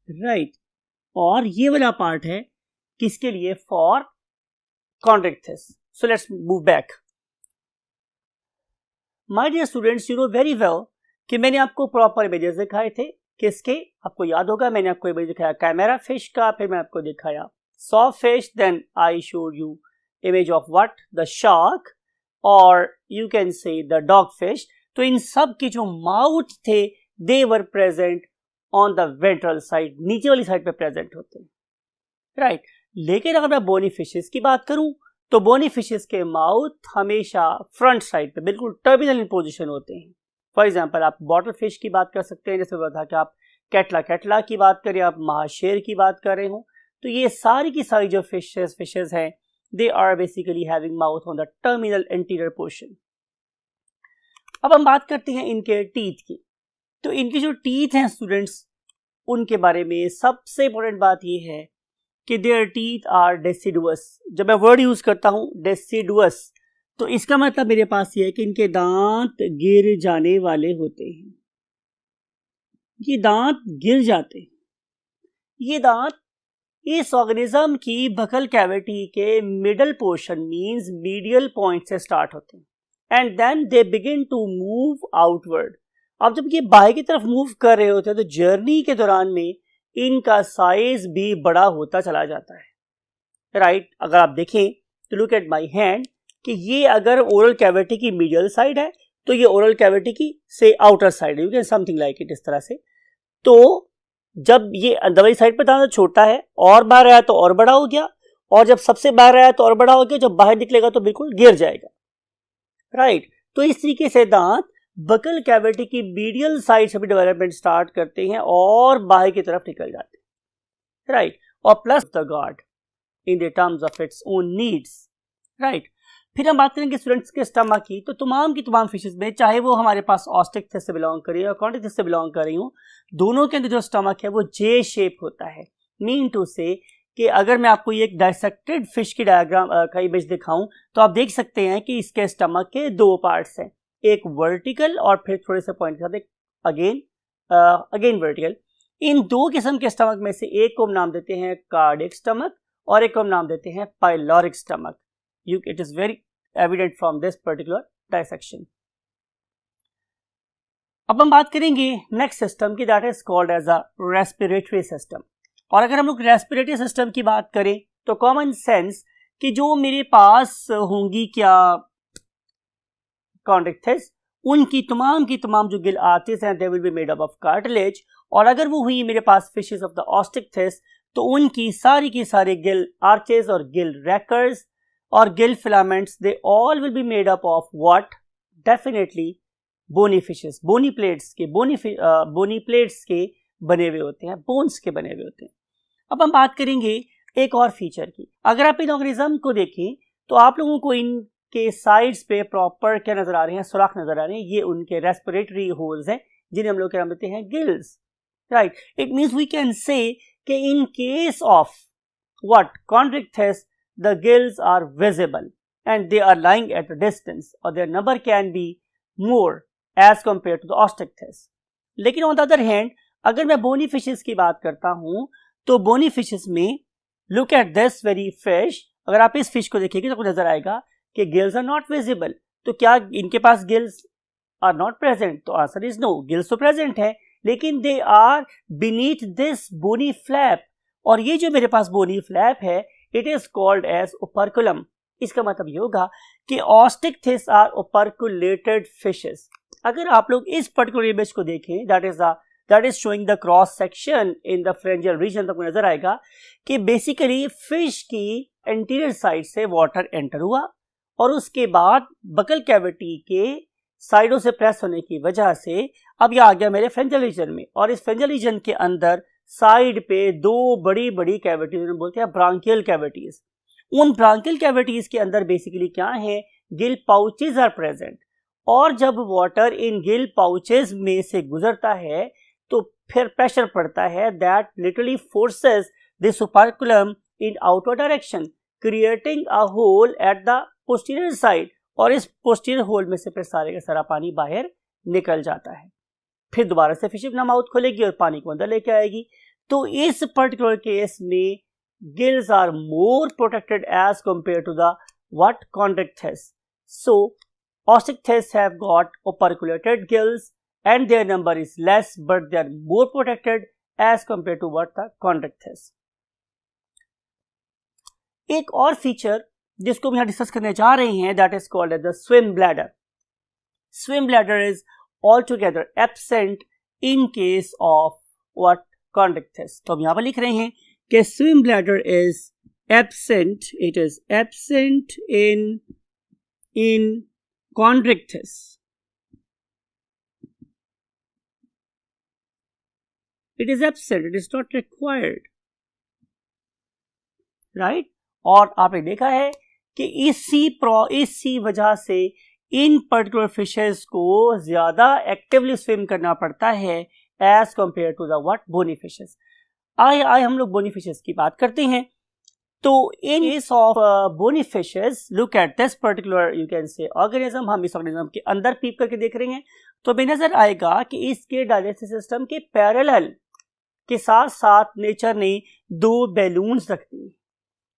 right. और ये वाला पार्ट है किसके लिए, for contract this. So let's move back. My dear students, you know very well कि मैंने आपको प्रॉपर इमेजेस दिखाए थे. किसके, आपको याद होगा मैंने आपको इमेज दिखाया कैमेरा फिश का, फिर मैं आपको दिखाया sawfish, then I showed you image of what, the shark, और you can say the dogfish. तो इन सब के जो माउथ थे they were present on the ventral side, नीचे वाली साइड पे प्रेजेंट होते हैं, राइट. लेकिन अगर मैं बोनी फिशेस की बात करूं तो बोनी फिशेस के माउथ हमेशा फ्रंट साइड पे बिल्कुल टर्मिनल इन पोजीशन होते हैं. फॉर एग्जांपल आप बॉटल फिश की बात कर सकते हैं, जैसे बता कि आप कैटला की बात करें, आप महाशेर की बात कर रहे हो, तो ये सारी की सारी जो फिशेस हैं they are basically having mouth on the terminal anterior portion. अब हम बात करते हैं इनके टीथ की. तो इनके जो टीथ हैं स्टूडेंट्स, उनके बारे में सबसे इंपॉर्टेंट बात ये है कि देयर टीथ आर डेसिडुअस. जब मैं वर्ड यूज करता हूं डेसिडुअस, तो इसका मतलब मेरे पास ये है कि इनके दांत गिर जाने वाले होते हैं. ये दांत गिर जाते हैं. ये दांत इस ऑर्गेनिज्म की बकल कैविटी के middle portion means medial point से स्टार्ट होते हैं and then they begin to move outward. अब जब ये बाहर की तरफ मूव कर रहे होते हैं तो जर्नी के दौरान में इनका साइज भी बड़ा होता चला जाता है, राइट. अगर आप देखें तो लुक एट माय हैंड कि ये अगर ओरल कैविटी की मीडियल साइड है तो ये ओरल कैविटी की से आउटर साइड है, you can something like it, इस तरह से. तो जब ये अंदर वाली साइड पे था तो छोटा है, और बाहर आया तो और बड़ा हो गया, और जब सबसे बाहर आया तो और बड़ा हो गया, जब बाहर निकलेगा तो बिल्कुल गिर जाएगा, राइट. तो इस तरीके से दांत बकल कैविटी की मीडियल साइड से भी डेवलपमेंट स्टार्ट करते हैं और बाहर की तरफ निकल जाते हैं, राइट. और plus the guard in the terms of its own needs, right. फिर हम बात करेंगे स्टूडेंट्स के स्टमक की. तो तमाम की तमाम फिशेस में, चाहे वो हमारे पास ऑस्टेक्टिस से बिलोंग करें या कॉन्ट्रैक्टिस से बिलोंग कर रही हूँ, दोनों के अंदर जो स्टमक है वो जे शेप होता है. मीन टू से कि अगर मैं आपको ये एक डाइसेक्टेड फिश की डायग्राम का इमेज दिखाऊं तो आप देख सकते हैं कि इसके स्टमक के दो पार्ट्स हैं, एक वर्टिकल और फिर थोड़े से पॉइंट के साथ एक अगेन वर्टिकल. इन दो किस्म के स्टमक में से एक को हम नाम देते हैं कार्डियक स्टमक और एक को हम नाम देते हैं pyloric stomach. It is very evident from this particular dissection. अब हम बात करेंगे नेक्स्ट सिस्टम की, that is called as a respiratory system. और अगर हम लोग रेस्पिरेटरी सिस्टम की बात करें तो कॉमन सेंस कि जो मेरे पास होंगी क्या कॉन्ट्रैक्टिस, उनकी तमाम की तमाम जो गिल आर्चेस हैं they will be made up of cartilage. और अगर वो हुई मेरे पास फिशेस ऑफ द ऑस्टेक्टिस तो उनकी सारी की सारी गिल आर्चेस और गिल रैकर्स और gill filaments they all will be made up of what, definitely bony fishes, bony plates के बने हुए होते हैं, बोन्स के बने हुए होते हैं. अब हम बात करेंगे एक और फीचर की. अगर आप इन ऑर्गेनिज्म को देखें तो आप लोगों को इनके साइड्स पे प्रॉपर क्या नजर आ रहे हैं, सुराख नजर आ रहे हैं. ये उनके रेस्पिरेटरी होल्स हैं जिन्हें हम लोग क्या कहते हैं, gills, right. It means we can say कि in case of what chondrichthyes the gills are visible and they are lying at a distance or their number can be more as compared to the ostectes. लेकिन on the other hand अगर मैं bony fishes की बात करता हूं तो bony fishes में look at this very fish, अगर आप इस फिश को देखेंगे तो आपको नजर आएगा कि गिल्स आर नॉट विजिबल. तो क्या इनके पास गिल्स आर नॉट प्रेजेंट, तो आंसर इज नो, गिल्स तो प्रेजेंट है लेकिन they are beneath this bony flap, और ये जो मेरे पास बोनी फ्लैप है it is called as operculum. इसका मतलब ये होगा कि ऑस्टिक्थिस आर ओपर्कुलेटेड फिशेस। अगर आप लोग इस पर्टिकुलर इमेज को देखें, that is showing the cross section in the pharyngeal region, तो आपको नजर आएगा कि बेसिकली फिश की एंटीरियर साइड से वाटर एंटर हुआ और उसके बाद बकल कैविटी के साइडों से प्रेस होने की वजह से अब ये आ गया मेरे फ्रेंजियल रीजन में, और इस फ्रेंजियल रीजन के अंदर साइड पे दो बड़ी बड़ी कैविटीज बोलते हैं ब्रांकियल कैविटीज। उन ब्रांकियल कैविटीज के अंदर बेसिकली क्या है, गिल पाउचेज आर प्रेजेंट, और जब वाटर इन गिल पाउचेज में से गुजरता है तो फिर प्रेशर पड़ता है that literally forces this operculum in outward direction creating a hole at the posterior side, और इस पोस्टीरियर होल में से फिर सारे का सारा पानी बाहर निकल जाता है। फिर दोबारा से फिश अपना माउथ खोलेगी और पानी को अंदर लेके आएगी। तो इस पर्टिकुलर केस में gills are more protected as compare to the what chondrichthyes. So osteichthyes have got operculated gills and their number is less but they are more protected as compared to what the contractiles. एक और feature जिसको हम यहाँ discuss करने जा रहे हैं that is called as the swim bladder. Swim bladder is altogether absent in case of what contractiles. तो हम यहाँ पर लिख रहे हैं कि swim bladder is absent, it is absent in contractiles. It is absent, it is not required, right? और आपने देखा है कि इसी वजह से इन पर्टिकुलर फिशेस को ज्यादा एक्टिवली स्विम करना पड़ता है as compare to the what bony fishes. आए हम लोग बोनी फिशेस की बात करते हैं। तो in case of bony fishes, look at this particular you can say organism, हम इस ऑर्गेनिज्म के अंदर पीप करके देख रहे हैं तो हमें नजर आएगा कि इसके डाइजेस्टिव सिस्टम के पैरेलल के साथ साथ नेचर ने दो बैलून्स रख दी।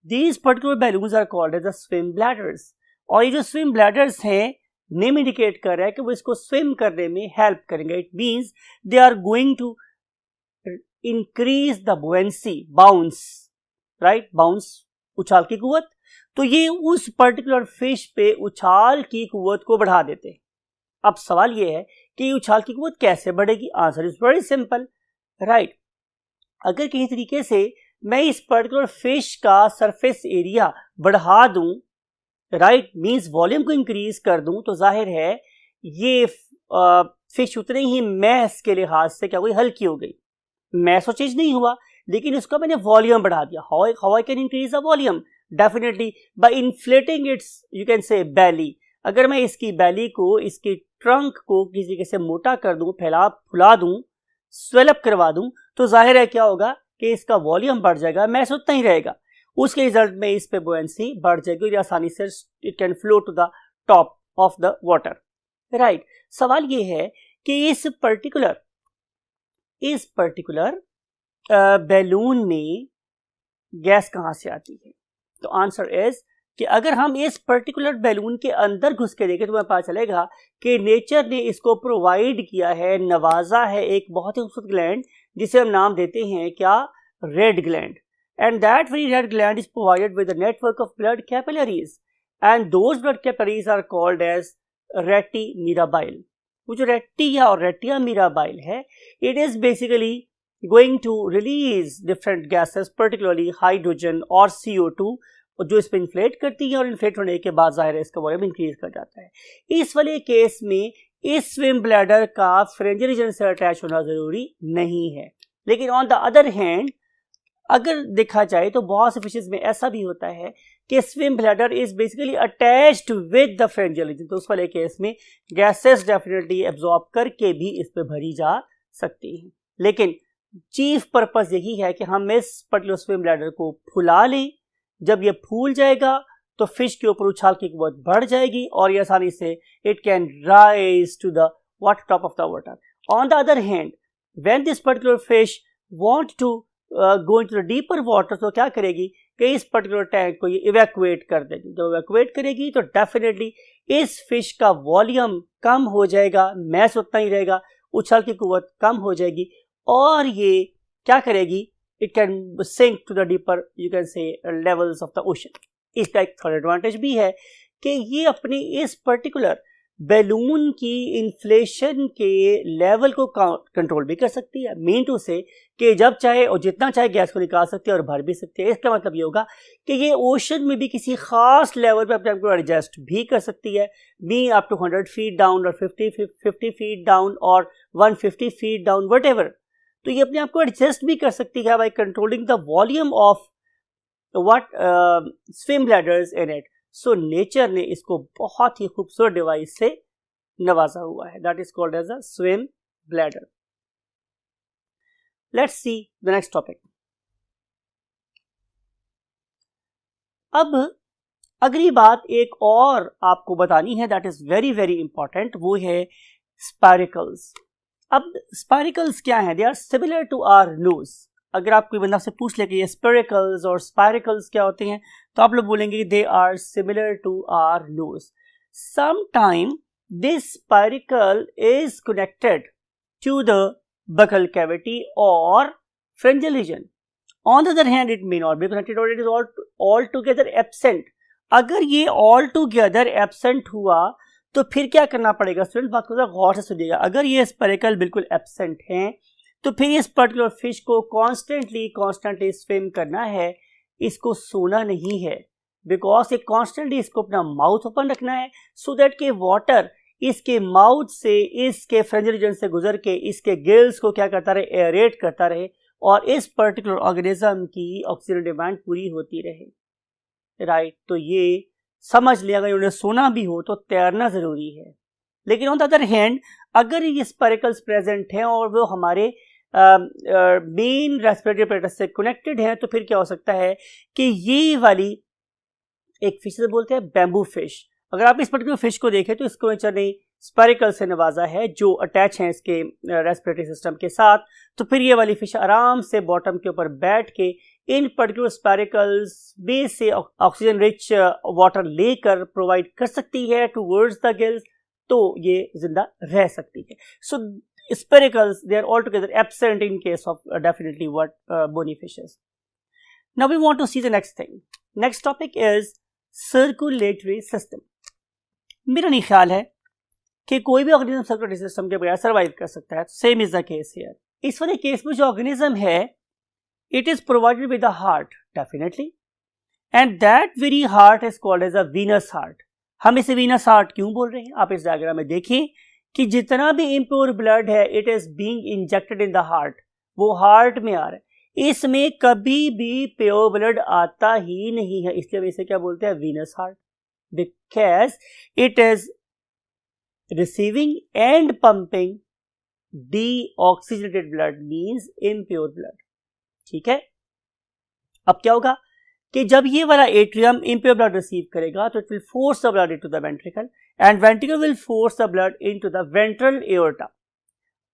These particular balloons are called as the swim bladders, और ये जो स्विम ब्लैडर्स हैं नेम इंडिकेट कर रहा है कि वो इसको स्विम करने में हेल्प करेंगे। It means they are going to increase the buoyancy, bounce, right, bounce उछाल की कुव्वत। तो ये उस पर्टिकुलर फिश पे उछाल की कुव्वत को बढ़ा देते हैं। अब सवाल ये है कि उछाल की कुव्वत कैसे बढ़ेगी? Answer is very simple, right. अगर किसी तरीके से मैं इस पर्टिकुलर फिश का सरफेस एरिया बढ़ा दूं, राइट, मींस वॉल्यूम को इंक्रीज कर दूं, तो जाहिर है ये फिश उतने ही मैस के लिहाज से क्या हुई, हल्की हो गई। मैस वो चीज नहीं हुआ लेकिन उसका मैंने वॉल्यूम बढ़ा दिया। How I can increase the volume? Definitely by inflating its you can say belly. अगर मैं इसकी बैली को, इसकी ट्रंक को किसी तरीके से मोटा कर दूं, फुला दूं, स्वेलअप करवा दूं, तो जाहिर है क्या होगा कि इसका वॉल्यूम बढ़ जाएगा, मैस उतना ही रहेगा। उसके रिजल्ट में इस पे बुएंसी बढ़ जाएगी और आसानी से it can flow to the top of the water, right. सवाल ये है कि इस पर्टिकुलर बैलून में गैस कहां से आती है? तो आंसर इज कि अगर हम इस पर्टिकुलर बैलून के अंदर घुस के देखें तो हमें पता चलेगा कि नेचर ने इसको प्रोवाइड किया है, नवाजा है एक बहुत ही खूबसूरत ग्लैंड जिसे हम नाम देते हैं क्या, red gland. And that very red gland is provided with the network of blood capillaries and those blood capillaries are called as rete mirabile. वो जो रेटिया और रेटिया मीराबाइल है, it is basically going to release different gases, particularly hydrogen और CO2, जो इस पर inflate करती है और इन्फ्लेट होने के बाद जाहिर है इसका वॉल्यूम इंक्रीज कर जाता है। इस वाले केस में इस स्विम ब्लैडर का फ्रेंजियल रीजन से अटैच होना जरूरी नहीं है। लेकिन ऑन द अदर हैंड अगर देखा जाए तो बहुत से फिशेज में ऐसा भी होता है कि swim bladder is basically attached with the pharyngeal region, तो उस वाले केस में गैसेस डेफिनेटली एब्जॉर्ब करके भी इस पर भरी जा सकती हैं। लेकिन चीफ पर्पस यही है कि हम इस पर्टिकुलर स्विम ब्लैडर को फुला लें। जब ये फूल जाएगा तो फिश के ऊपर उछाल की कुव्वत बढ़ जाएगी और ये आसानी से it can rise to the water top of the water. On the other hand when this particular fish want to go into the deeper water, तो क्या करेगी कि इस पर्टिकुलर टैंक को ये इवैक्यूएट कर देगी। जब इवैक्यूएट करेगी तो डेफिनेटली इस फिश का वॉल्यूम कम हो जाएगा, मैस उतना ही रहेगा, उछल की कुव्वत कम हो जाएगी और ये क्या करेगी, it can sink to the deeper you can say levels of the ocean. इसका एक थर्ड एडवांटेज भी है कि ये अपने इस पर्टिकुलर बैलून की इन्फ्लेशन के लेवल को कंट्रोल भी कर सकती है। मीन टू से कि जब चाहे और जितना चाहे गैस को निकाल सकती है और भर भी सकती है। इसका मतलब ये होगा कि ये ओशन में भी किसी खास लेवल पे अपने आप को एडजस्ट भी कर सकती है, be up to 100 feet down और 50 फीट डाउन और 150 फीट डाउन वट। तो ये अपने आप को एडजस्ट भी कर सकती है by controlling the volume of what swim bladders in it. So nature ने इसको बहुत ही खूबसूरत डिवाइस से नवाजा हुआ है, that is called as a swim bladder. Let's see the next topic. अब अगली बात एक और आपको बतानी है, that is very very important, वो है स्पाइरिकल्स। अब स्पाइरिकल्स क्या है? They are similar to our nose. अगर आप कोई बंदा से पूछ ले कि ये स्पेरिकल्स और स्पाइरिकल्स क्या होते हैं तो आप लोग बोलेंगे कि they are similar to our nose. Sometime this spiracle is connected to the buccal cavity or pharyngeal region. On the other hand, it may not be connected or it is altogether absent. अगर ये altogether absent हुआ तो फिर क्या करना पड़ेगा student? बात को गौर से सुनिएगा। अगर ये स्पेरिकल बिल्कुल एब्सेंट हैं तो फिर इस पर्टिकुलर फिश को कॉन्स्टेंटली स्विम करना है, इसको सोना नहीं है, बिकॉज ये कॉन्स्टेंटली इसको अपना माउथ ओपन रखना है सो दैट के वाटर इसके माउथ से इसके फ्रेंजियल रीजन से गुजर के इसके गिल्स को क्या करता रहे, एयरेट करता रहे और इस पर्टिकुलर ऑर्गेनिज्म की ऑक्सीजन डिमांड पूरी होती रहे। राइट, तो ये समझ लिया, अगर उन्हें सोना भी हो तो तैरना जरूरी है। लेकिन ऑन द अदर हैंड अगर ये स्पेरिकल्स प्रेजेंट हैं और वो हमारे मेन रेस्पिरेटरी एपरेटस से कनेक्टेड हैं तो फिर क्या हो सकता है कि ये वाली एक फिश से बोलते हैं बैम्बू फिश। अगर आप इस पर्टिकुलर फिश को देखें तो इसको नेचर ने स्पेरिकल से नवाजा है जो अटैच हैं इसके रेस्पिरेटरी सिस्टम के साथ। तो फिर ये वाली फिश आराम से बॉटम के ऊपर बैठ के इन पर्टिकुलर स्पेरिकल्स बेस से ऑक्सीजन रिच वाटर लेकर प्रोवाइड कर सकती है टूवर्ड्स द गिल्स, तो ये जिंदा रह सकती है। सो spiracles they are altogether absent in case of definitely what bony fishes. Now we want to see the next thing. Next topic is circulatory system. मेरा नहीं ख्याल है कि कोई भी ऑर्गेनिज्म सर्कुलेटरी सिस्टम के बगैर सर्वाइव कर सकता है। Same is the case here. इस वाले केस में जो ऑर्गेनिज्म है it is provided with a heart definitely, and that very heart is called as a venous heart. हम इसे वीनस हार्ट क्यों बोल रहे हैं? आप इस डायग्राम में देखिए कि जितना भी इम्प्योर ब्लड है it is being injected in the heart, वो हार्ट में आ रहा है। इसमें कभी भी प्योर ब्लड आता ही नहीं है, इसलिए हम इसे क्या बोलते हैं? Venous heart, because it is receiving end pumping deoxygenated blood means impure blood. ठीक है, अब क्या होगा कि जब ये वाला एट्रियम इम्प्योर ब्लड रिसीव करेगा तो it will force the blood into the ventricle and ventricle will force the blood into the ventral aorta.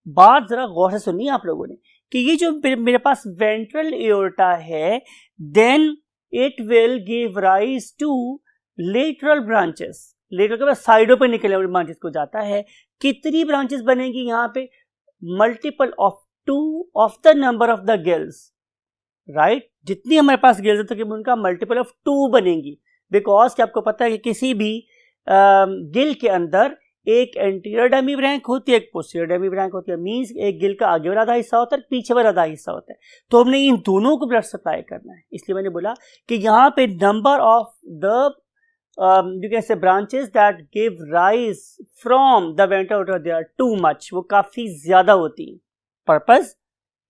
बात जरा गौर से सुनिए आप लोगों ने कि ये जो मेरे पास वेंट्रल एओर्टा है then it will give rise to lateral branches. Lateral के साइडों पे निकले हुए ब्रांचेस को जाता है। कितनी ब्रांचेस बनेंगी यहाँ पे? Multiple of 2 of the number of the gills. Right, जितनी हमारे पास गिल्स है तकरीबन उनका मल्टीपल ऑफ 2 बनेंगी, बिकॉज कि आपको पता है कि किसी भी गिल के अंदर एक एंटीरियर डेमी ब्रैंक होती है, एक पोस्टीरियर डेमी ब्रैंक होती है। मींस एक गिल का आगे वाला आधा हिस्सा होता है, पीछे वाला आधा हिस्सा होता है। तो हमने इन दोनों को ब्लड सप्लाई करना है, इसलिए मैंने बोला कि यहाँ पे number of the you can say branches that give rise from the ventral aorta they are too much, वो काफी ज्यादा होती है। पर्पस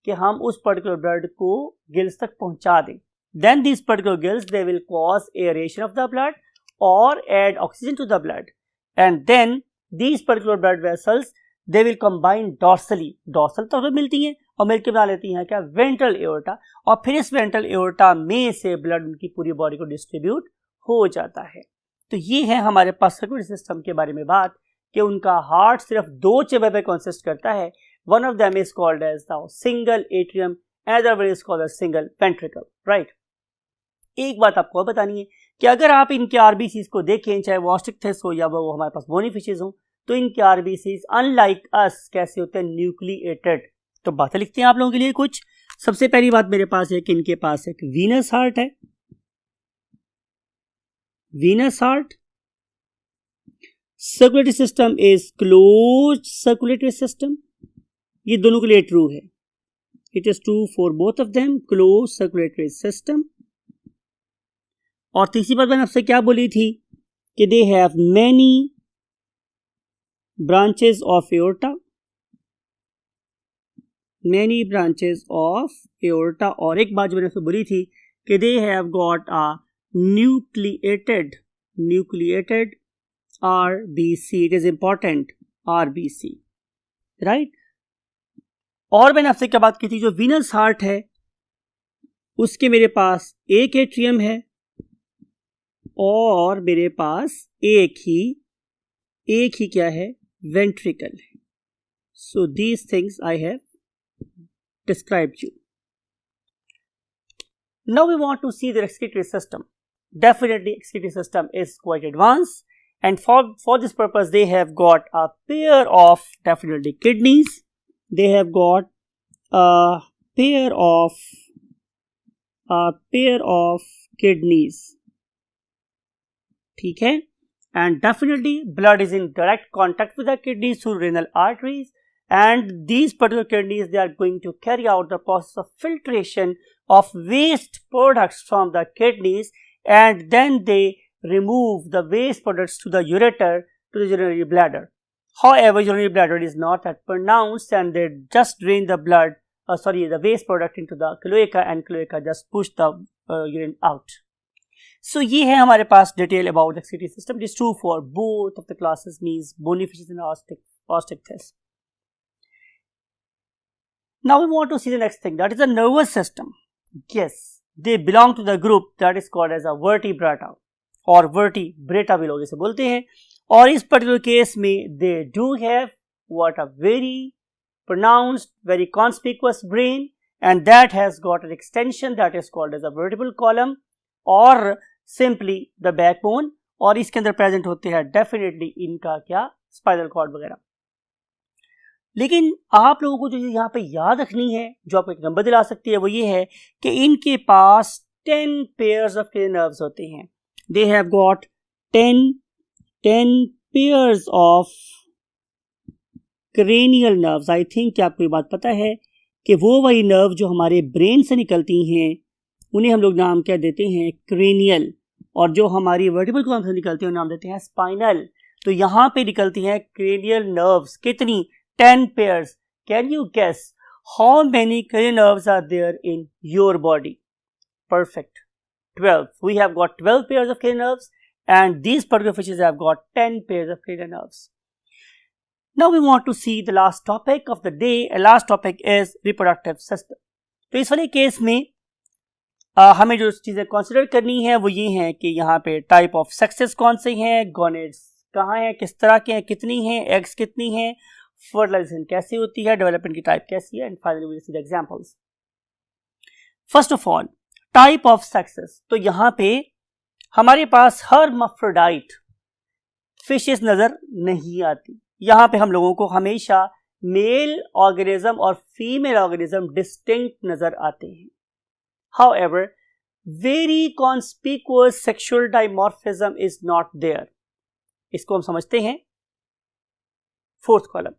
कि हम उस पर्टिकुलर ब्लड को गिल्स तक पहुंचा दें। Then these particular gills they will cause aeration of the blood or add oxygen to the blood, and then these particular blood vessels they will combine dorsally। dorsal तो मिलती हैं और मिलकर बना लेती हैं क्या? वेंट्रल एओर्टा, और फिर इस वेंट्रल एओर्टा में से ब्लड उनकी पूरी बॉडी को डिस्ट्रीब्यूट हो जाता है। तो ये है हमारे पास सर्कुलेटरी सिस्टम के बारे में बात कि उनका हार्ट सिर्फ 2 चेंबर पे कंसिस्ट करता है। One of them is called as the single atrium, other one is called as single ventricle. Right, एक बात आपको बतानी है कि अगर आप इनके आरबीसीज को देखें, चाहे वो ऑस्टिकथेस हो या वो हमारे पास बोनी फिशेज हो, तो इनके आरबीसीज अनलाइक अस कैसे होते हैं, न्यूक्लिएटेड। तो बातें लिखते हैं आप लोगों के लिए कुछ। सबसे पहली बात मेरे पास है कि इनके पास एक वीनस हार्ट है, venous heart. Circulatory system is closed circulatory system, ये दोनों के लिए ट्रू है। It is true for both of them, close circulatory system. और तीसरी बात मैंने आपसे क्या बोली थी कि they have many branches of aorta, many branches of aorta. और एक बात जो मैंने आपसे बोली थी कि दे have got a nucleated RBC, it is important, RBC, right. और मैंने आपसे क्या बात की थी, जो वीनस हार्ट है उसके मेरे पास एक एट्रियम है और मेरे पास एक ही क्या है, वेंट्रिकल है। So these things I have described you. Now we want to see the excretory system. Definitely excretory system is quite advanced, and for this purpose they have got a pair of definitely kidneys, they have got a pair of kidneys, ठीक है। and definitely blood is in direct contact with the kidneys through renal arteries, and these particular kidneys, they are going to carry out the process of filtration of waste products from the kidneys, and then they remove the waste products to the ureter, to the urinary bladder. However, urinary bladder is not that pronounced, and they just drain the the waste product into the cloaca, and cloaca just push the urine out. So ये है हमारे पास detail about the excretory system. It is true for both of the classes, means bony fishes and osteichthyes. Now we want to see the next thing, that is the nervous system. Yes, they belong to the group that is called as a vertebrata, और vertebrata भी लोग इसे बोलते हैं। और इस particular case में they do have what a very pronounced, very conspicuous brain, and that has got an extension that is called as a vertebral column or simply the backbone, और इसके अंदर प्रेजेंट होते हैं डेफिनेटली इनका क्या, spinal cord वगैरह। लेकिन आप लोगों को जो यहाँ पे याद रखनी है, जो आपको एक नंबर दिला सकती है, वो ये है कि इनके पास 10 pairs ऑफ नर्व्स होते हैं। दे have got 10 pairs of cranial nerves. I think कि आपको ये बात पता है कि वो वही नर्व जो हमारे ब्रेन से निकलती हैं उन्हें हम लोग नाम क्या देते हैं, क्रेनियल, और जो हमारी वर्टिब्रल कॉलम से निकलती है नाम देते हैं स्पाइनल। तो यहाँ पे निकलती हैं क्रेनियल नर्व्स, कितनी, 10 pairs. Can you guess how many cranial nerves are there in your body? Perfect. 12. We have got 12 pairs of cranial nerves, and these particular fishes have got 10 pairs of cranial nerves. Now we want to see the last topic of the day. And last topic is reproductive system. तो इस वाले case में हमें जो चीज़ें consider करनी है वो ये हैं कि यहाँ पे टाइप ऑफ सेक्सेस कौन से हैं, गोनेड्स कहाँ हैं, किस तरह के हैं, कितनी हैं, एग्स कितनी हैं, फर्टिलाइजेशन कैसी होती है, डेवलपमेंट की टाइप कैसी है, and finally we will see the examples. First of all type of sexes. तो यहाँ पे हमारे पास हर्माफ्रोडाइट फिशेस नजर नहीं आती। यहाँ पे हम लोगों को हमेशा मेल ऑर्गेनिज्म और फीमेल ऑर्गेनिज्म डिस्टिंक्ट नजर आते हैं। However, very conspicuous sexual dimorphism is not there. इसको हम समझते हैं fourth column.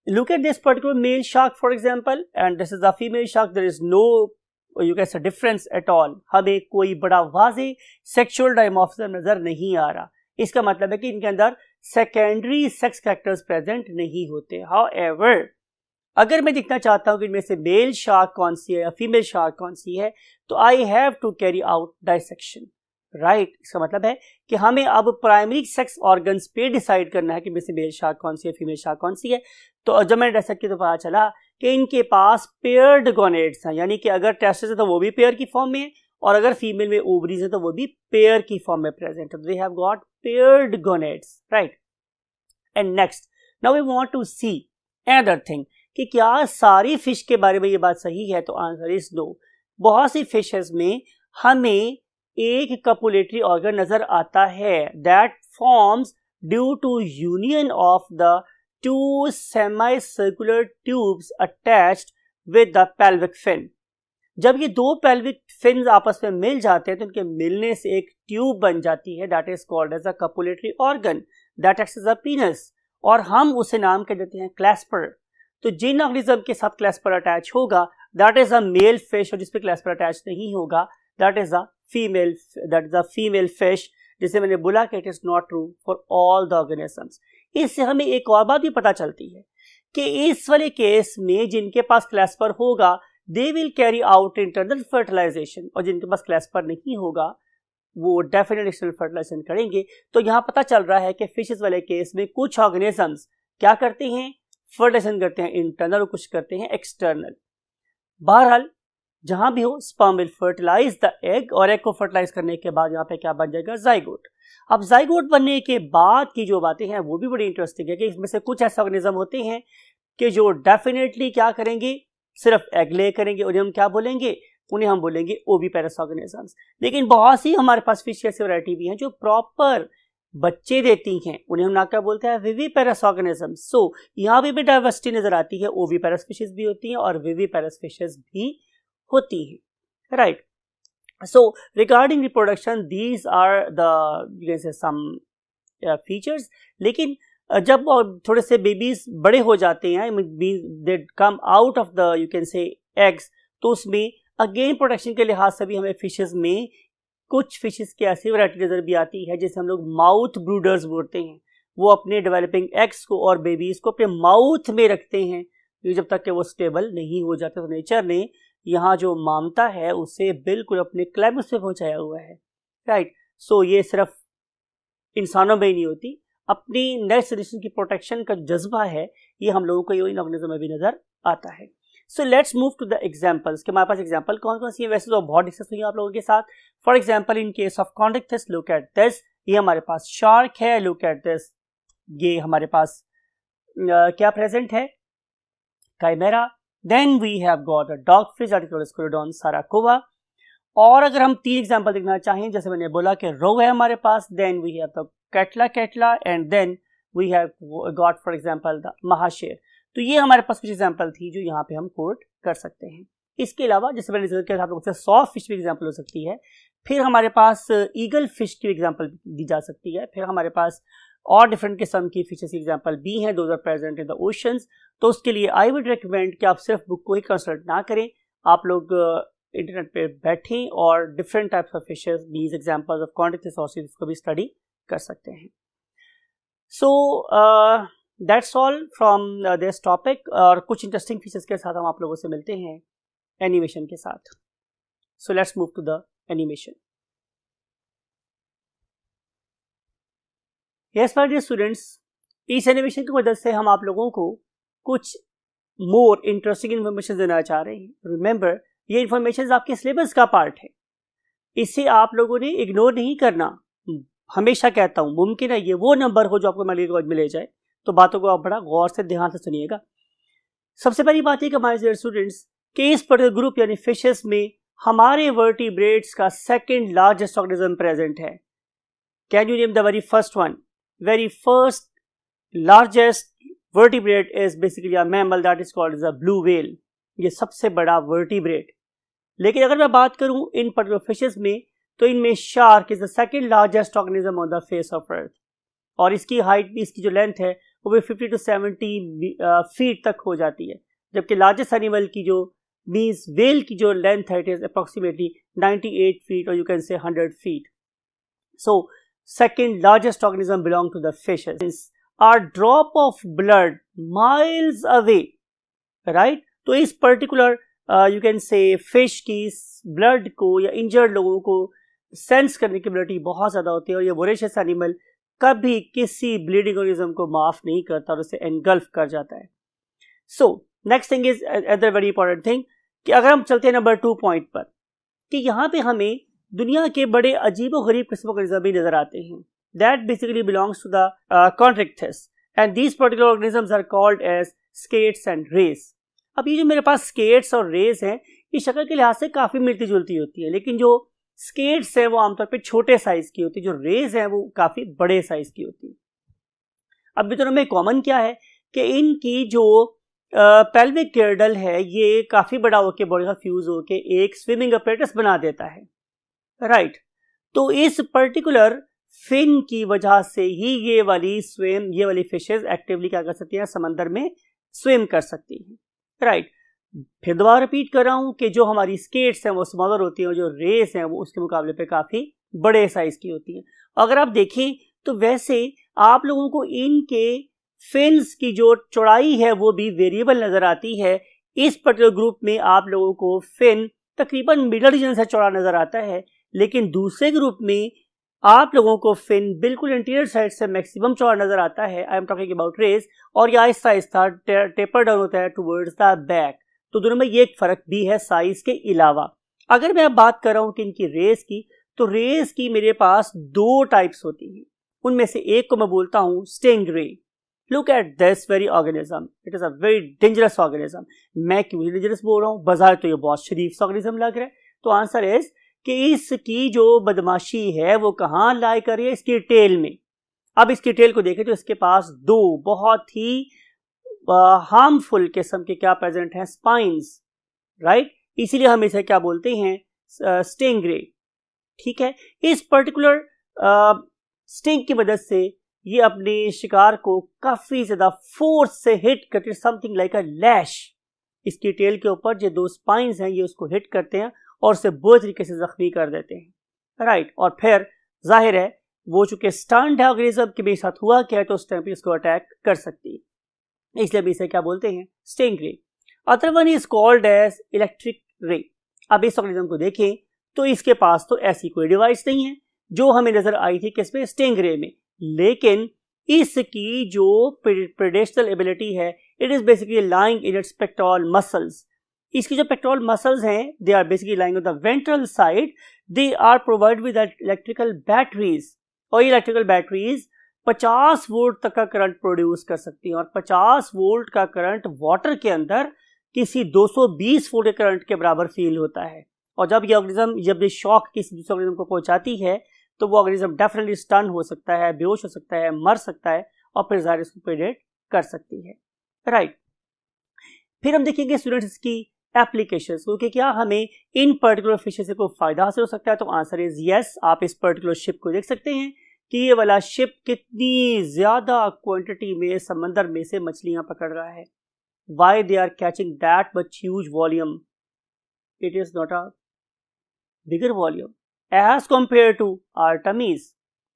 Look at this particular male shark, for example, and this is the female shark. There is no, you can say, difference at all. हमें कोई बड़ा वाज़े sexual dimorphism नजर नहीं आ रहा। इसका मतलब है कि इनके अंदर सेकेंडरी सेक्स फैक्टर्स प्रेजेंट नहीं होते। However, अगर मैं देखना चाहता हूं कि इनमें से मेल शार्क कौन सी है या फीमेल शार्क कौन सी है, तो I have to carry out dissection, right. इसका मतलब है कि हमें अब प्राइमरी सेक्स ऑर्गन्स पे डिसाइड करना है कि इनमें से मेल शार्क कौन सी है, फीमेल शार्क कौन सी है। तो जब मैंने डाइसेक्ट किया तो पता चला कि इनके पास पेयर्ड गोनेड्स हैं, यानी कि अगर टेस्टिस है तो वो भी पेयर की फॉर्म में है, और अगर फीमेल में ओवरीज है तो वो भी पेयर की फॉर्म में प्रेजेंट है। They have got paired gonads, right. And next, now we want to see another thing कि क्या सारी फिश के बारे में ये बात सही है, तो आंसर इज नो। बहुत सी फिशेस में हमें एक कपुलेटरी ऑर्गन नजर आता है that forms due to union of the two semicircular tubes attached with the pelvic fin. जब ये दो पेल्विक फिन्स आपस में मिल जाते हैं तो इनके मिलने से एक ट्यूब बन जाती है that is called as a copulatory organ that acts as a penis, और हम उसे नाम कह देते हैं क्लैस्पर। तो जिन ऑर्गेनिज्म के साथ क्लैस्पर अटैच होगा that is a male fish, और जिसपे क्लैस्पर अटैच नहीं होगा that is a female fish, जिसे मैंने बोला कि it is not true for all the organisms. इससे हमें एक और बात भी पता चलती है कि इस वाले केस में जिनके पास क्लैस्पर होगा they will carry out internal fertilization, और जिनके पास क्लैस्पर नहीं होगा वो डेफिनेटली एक्सटर्नल फर्टिलाइजेशन करेंगे। तो यहाँ पता चल रहा है कि फिशेस वाले केस में कुछ ऑर्गेनिजम्स क्या करते हैं, फर्टिलाइजेशन करते हैं इंटरनल, और कुछ करते हैं एक्सटर्नल। बहरहाल जहां भी हो sperm will fertilize the egg, और एग को फर्टिलाइज करने के बाद यहाँ पे क्या बन जाएगा, जाइगोट। अब जाइगोट बनने के बाद की जो बातें हैं वो भी बड़ी इंटरेस्टिंग है कि इसमें से कुछ ऐसे ऑर्गेनिज्म होते हैं कि जो डेफिनेटली क्या करेंगे, सिर्फ एग ले करेंगे, उन्हें हम क्या बोलेंगे, उन्हें हम बोलेंगे ओविपेरस ऑर्गेनिजम्स। लेकिन बहुत सी हमारे पास फिश ऐसी वैरायटी भी हैं जो प्रॉपर बच्चे देती हैं, उन्हें हम ना क्या बोलते हैं, विविपेरस ऑर्गेनिजम्स। सो यहाँ भी डाइवर्सिटी नजर आती है, ओविपेरस फिशेस भी होती हैं और विविपेरस फिशेस भी होती हैं, right. So regarding reproduction, these are the you can say some features. लेकिन जब थोड़े से बेबीज बड़े हो जाते हैं, they come out of the you can say eggs, तो उसमें अगेन प्रोटेक्शन के लिहाज से भी हमें फिशेस में कुछ फिशेस की ऐसी वैरायटी नजर भी आती है जिसे हम लोग माउथ ब्रूडर्स बोलते हैं। वो अपने डेवलपिंग एग्स को और बेबीज को अपने माउथ में रखते हैं जब तक कि वो स्टेबल नहीं हो जाते। तो नेचर ने यहाँ जो मामता है उसे बिल्कुल अपने क्लाइमेक्स पे पहुंचाया हुआ है, राइट। सो ये सिर्फ इंसानों में ही नहीं होती, अपनी नेक्स्ट जनरेशन की प्रोटेक्शन का जज्बा है, ये हम लोगों को इन ऑर्गेनिज्म में भी नजर आता है। So let's move to the examples कि हमारे पास एग्जांपल कौन कौन सी है। वैसे तो बहुत डिस्कस हुई आप लोगों के साथ। For example in case of chondrichthyes, look at this, ये हमारे पास शार्क है, लुक एट दिस, ये हमारे पास क्या प्रेजेंट है, chimaera. Then we have got a dogfish that is called Scurodon saracova। और अगर हम तीन एग्जांपल देखना चाहें, जैसे मैंने बोला कि रो है हमारे पास, then we have the catla and then we have got for example the महाशेर। तो ये हमारे पास कुछ एग्जांपल थी जो यहाँ पे हम कोट कर सकते हैं। इसके अलावा जैसे मैंने जिक्र किया आप लोगों से सॉफ्ट फिश भी एग्जांपल हो सकती है, फिर हमारे पास ईगल फिश की एग्जांपल दी जा सकती है, फिर हमारे पास और डिफरेंट किस्म की फिशेस एग्जांपल भी हैं, those are present in the oceans. तो उसके लिए आई वुड रिकमेंड कि आप सिर्फ बुक को ही कंसल्ट ना करें, आप लोग इंटरनेट पे बैठें और different types of fishes, these examples of chondrichthyes ऑर्सिस को भी स्टडी कर सकते हैं। So that's all from this topic, और कुछ इंटरेस्टिंग फीचर्स के साथ हम आप लोगों से मिलते हैं एनिमेशन के साथ। So let's move to the animation. Yes my dear students, इस एनिमेशन की मदद से हम आप लोगों को कुछ मोर इंटरेस्टिंग इन्फॉर्मेशन देना चाह रहे हैं। रिमेंबर, ये इन्फॉर्मेशन आपके सिलेबस का पार्ट है, इसे आप लोगों ने इग्नोर नहीं करना। हमेशा कहता हूं, मुमकिन है ये वो नंबर हो जो आपको मैलेरिया में ले जाए, तो बातों को आप बड़ा गौर से ध्यान से सुनिएगा। सबसे पहली बात है कि हमारे डियर स्टूडेंट्स के इस पर्टिकुलर ग्रुप यानी फिशेस में हमारे वर्टिब्रेट्स का सेकेंड लार्जेस्ट ऑर्गेनिज्म प्रेजेंट है। Can you name the very first one? Very first largest vertebrate is basically a mammal that is called as a blue whale। ये सबसे बड़ा vertebrate। लेकिन अगर मैं बात करूं इन पर्टिकुलर फिशेस में, तो इनमें shark is the second largest organism on the face of earth, और इसकी हाइट भी, इसकी जो लेंथ है वो भी 50 to 70 फीट तक हो जाती है, जबकि लार्जेस्ट एनिमल की जो मीन्स वेल की जो लेंथ है इट इज अप्रोक्सीमेटली 98 फीट, और यू कैन से 100 feet. So second largest organism belong to the fishes are drop of blood miles away, right। तो इस particular you can say fish की blood को या injured लोगों को sense करने की ability बहुत ज़्यादा होती है, और ये voracious animal कभी किसी bleeding organism को माफ़ नहीं करता और उसे engulf कर जाता है। So next thing is another very important thing कि अगर हम चलते हैं नंबर 2 पॉइंट पर, कि यहाँ पे हमें दुनिया के बड़े अजीबो गरीब किस्मों के ऑर्गेनिज्म भी नजर आते हैं। That basically belongs to the chondrichthyes, and these particular organisms are called as skates and rays. अब ये जो मेरे पास स्केट्स और रेस हैं, ये शक्ल के लिहाज से काफ़ी मिलती जुलती होती है, लेकिन जो स्केट्स हैं वो आमतौर पे छोटे साइज़ की होती है, जो रेस हैं वो काफ़ी बड़े साइज़ की होती है। अब दोनों में कॉमन क्या है कि इनकी जो पेल्विक गिर्डल है ये काफ़ी बड़ा होकर बॉडी का फ्यूज होकर एक स्विमिंग अपरेटस बना देता है, राइट। तो इस पर्टिकुलर फिन की वजह से ही ये वाली फिशेस एक्टिवली क्या कर सकती हैं, समंदर में स्विम कर सकती हैं, राइट। फिर दोबारा रिपीट कर रहा हूं कि जो हमारी स्केट्स हैं वो स्मॉलर होती हैं और जो रेस हैं वो उसके मुकाबले पे काफ़ी बड़े साइज की होती हैं। अगर आप देखें तो वैसे आप लोगों को इनके फिन्स की जो चौड़ाई है वो भी वेरिएबल नज़र आती है। इस पर्टिकुलर ग्रुप में आप लोगों को फिन तकरीबन मिडल रीजन से चौड़ा नज़र आता है, लेकिन दूसरे ग्रुप में आप लोगों को फिन बिल्कुल इंटीरियर साइड से मैक्सिमम चौड़ा नज़र आता है। I am talking about rays, और यह आहिस्ता आहिस्ता टेपर डाउन होता है टुवर्ड्स द बैक। तो दोनों में ये एक फ़र्क भी है साइज़ के अलावा। अगर मैं बात कर रहा हूँ कि इनकी रेस की, तो रेस की मेरे पास दो टाइप्स होती हैं। उनमें से एक को मैं बोलता हूँ stingray. Look at this very organism, it is a very dangerous organism. मैं क्यों डेंजरस बोल रहा हूँ, बाजार तो ये बहुत शरीफ ऑर्गेनिज्म लग रहा है। तो आंसर इज कि इसकी जो बदमाशी है वो कहाँ लाई कर रही है, इसकी टेल में। अब इसकी टेल को देखें तो इसके पास दो बहुत ही हार्मफुल किस्म के क्या प्रेजेंट हैं, स्पाइंस, राइट। इसीलिए हम इसे क्या बोलते हैं, स्टिंगरे, ठीक है। इस पर्टिकुलर स्टिंग की मदद से ये अपने शिकार को काफी ज्यादा फोर्स से हिट करते, समथिंग लाइक अ लैश। इसकी टेल के ऊपर जो दो स्पाइंस हैं ये उसको हिट करते हैं और उसे बुरी तरीके से जख्मी कर देते हैं, राइट। और फिर जाहिर है वो चूंकि स्टंट है ऑर्गेनिज्म के मेरे साथ हुआ क्या है, तो उस टाइम पे इसको अटैक कर सकती है, इसलिए भी इसे क्या बोलते हैं, stingray. Other one is called as electric ray. अब इस ऑर्गेनिज्म को देखें तो इसके पास तो ऐसी कोई डिवाइस नहीं है जो हमें नजर आई थी किसमें, स्टिंगरे में, लेकिन इसकी जो प्रेडेशनल एबिलिटी है, it is basically lying in its pectoral muscles. इसकी जो पेक्टोरल मसल्स हैं they are basically lying on the ventral side, they are provide with electrical batteries, और ये इलेक्ट्रिकल बैटरीज 50 वोल्ट तक का करंट प्रोड्यूस कर सकती हैं, और 50 वोल्ट का करंट वाटर के अंदर किसी 220 वोल्ट के करंट के बराबर फील होता है। और जब ये शॉक किसी दूसरे ऑर्गेनिज्म को पहुंचाती है तो वो ऑर्गेनिज्म डेफिनेटली स्टन हो सकता है, बेहोश हो सकता है, मर सकता है, और फिर ज़ाहिर इसको प्रेडेट कर सकती है, राइट। फिर हम देखेंगे स्टूडेंट्स इसकी एप्लीकेशंस, क्योंकि क्या हमें इन पर्टिकुलर फिशेस से कोई फायदा हासिल हो सकता है, तो आंसर इज यस। आप इस पर्टिकुलर शिप को देख सकते हैं कि ये वाला शिप कितनी ज़्यादा क्वांटिटी में समंदर में से मछलियाँ पकड़ रहा है। Why they are catching that much huge volume, it is not a bigger volume as compare to Artemis,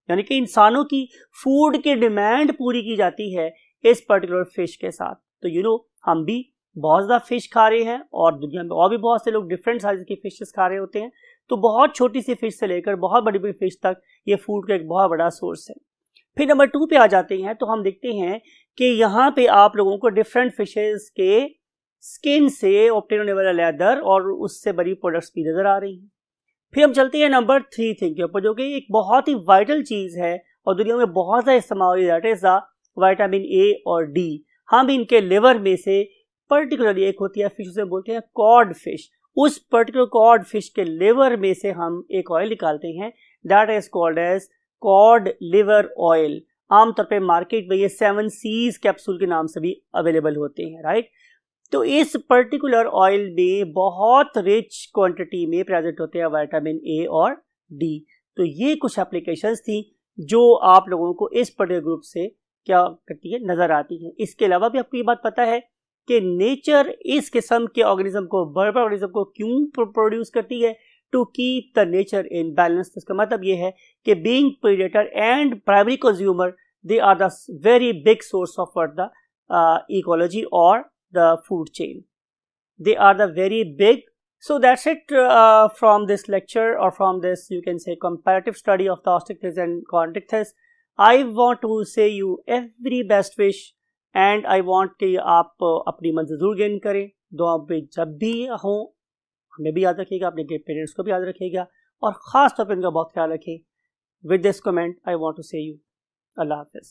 यानी कि इंसानों की फूड की डिमांड पूरी की जाती है इस पर्टिकुलर फिश के साथ। तो हम भी बहुत ज़्यादा फिश खा रहे हैं, और दुनिया में और भी बहुत से लोग डिफरेंट साइज की फिशेस खा रहे होते हैं। तो बहुत छोटी सी फिश से लेकर बहुत बड़ी बड़ी फिश तक ये फूड का एक बहुत बड़ा सोर्स है। फिर नंबर 2 पे आ जाते हैं तो हम देखते हैं कि यहाँ पे आप लोगों को डिफरेंट फिशेस के स्किन से ऑब्टेन होने वाला लेदर और उससे बड़ी प्रोडक्ट्स भी नजर आ रही हैं। फिर हम चलते हैं नंबर 3 थिंग के ऊपर, जो कि एक बहुत ही वाइटल चीज़ है और दुनिया में बहुत ज़्यादा इस्तेमाल हो रही है, that is the vitamin A और डी। हम इनके लिवर में से पर्टिकुलरली एक होती है फिश, उसे बोलते हैं कॉड फिश। उस पर्टिकुलर कॉड फिश के लिवर में से हम एक ऑयल निकालते हैं, that is called as cod liver oil. आमतौर पे मार्केट में ये 7 सीज कैप्सूल के नाम से भी अवेलेबल होते हैं, राइट। तो इस पर्टिकुलर ऑयल में बहुत रिच क्वांटिटी में प्रेजेंट होते हैं विटामिन ए और डी। तो ये कुछ एप्लीकेशंस थी जो आप लोगों को इस पर्टिकुलर ग्रुप से क्या करती है, नजर आती है। इसके अलावा भी आपको ये बात पता है कि नेचर इस किस्म के ऑर्गेनिज्म को, बड़े ऑर्गेनिज्म को क्यों प्रोड्यूस करती है, to keep the nature in balance. इसका मतलब ये है कि being predator and primary consumer, they are the very big source of the ecology और the food chain. They are the very big. So that's it from this lecture, or from this you can say comparative study of the osteichthyes and chondrichthyes. I want to say you every best wish, and I want कि आप अपनी मंजिल जरूर gain करें। दुआ पे जब भी हों हमें भी याद रखिएगा, अपने पेरेंट्स को भी याद रखिएगा, और ख़ास तौर पर उनका बहुत ख्याल रखें। With this comment I want to say you Allah Hafiz.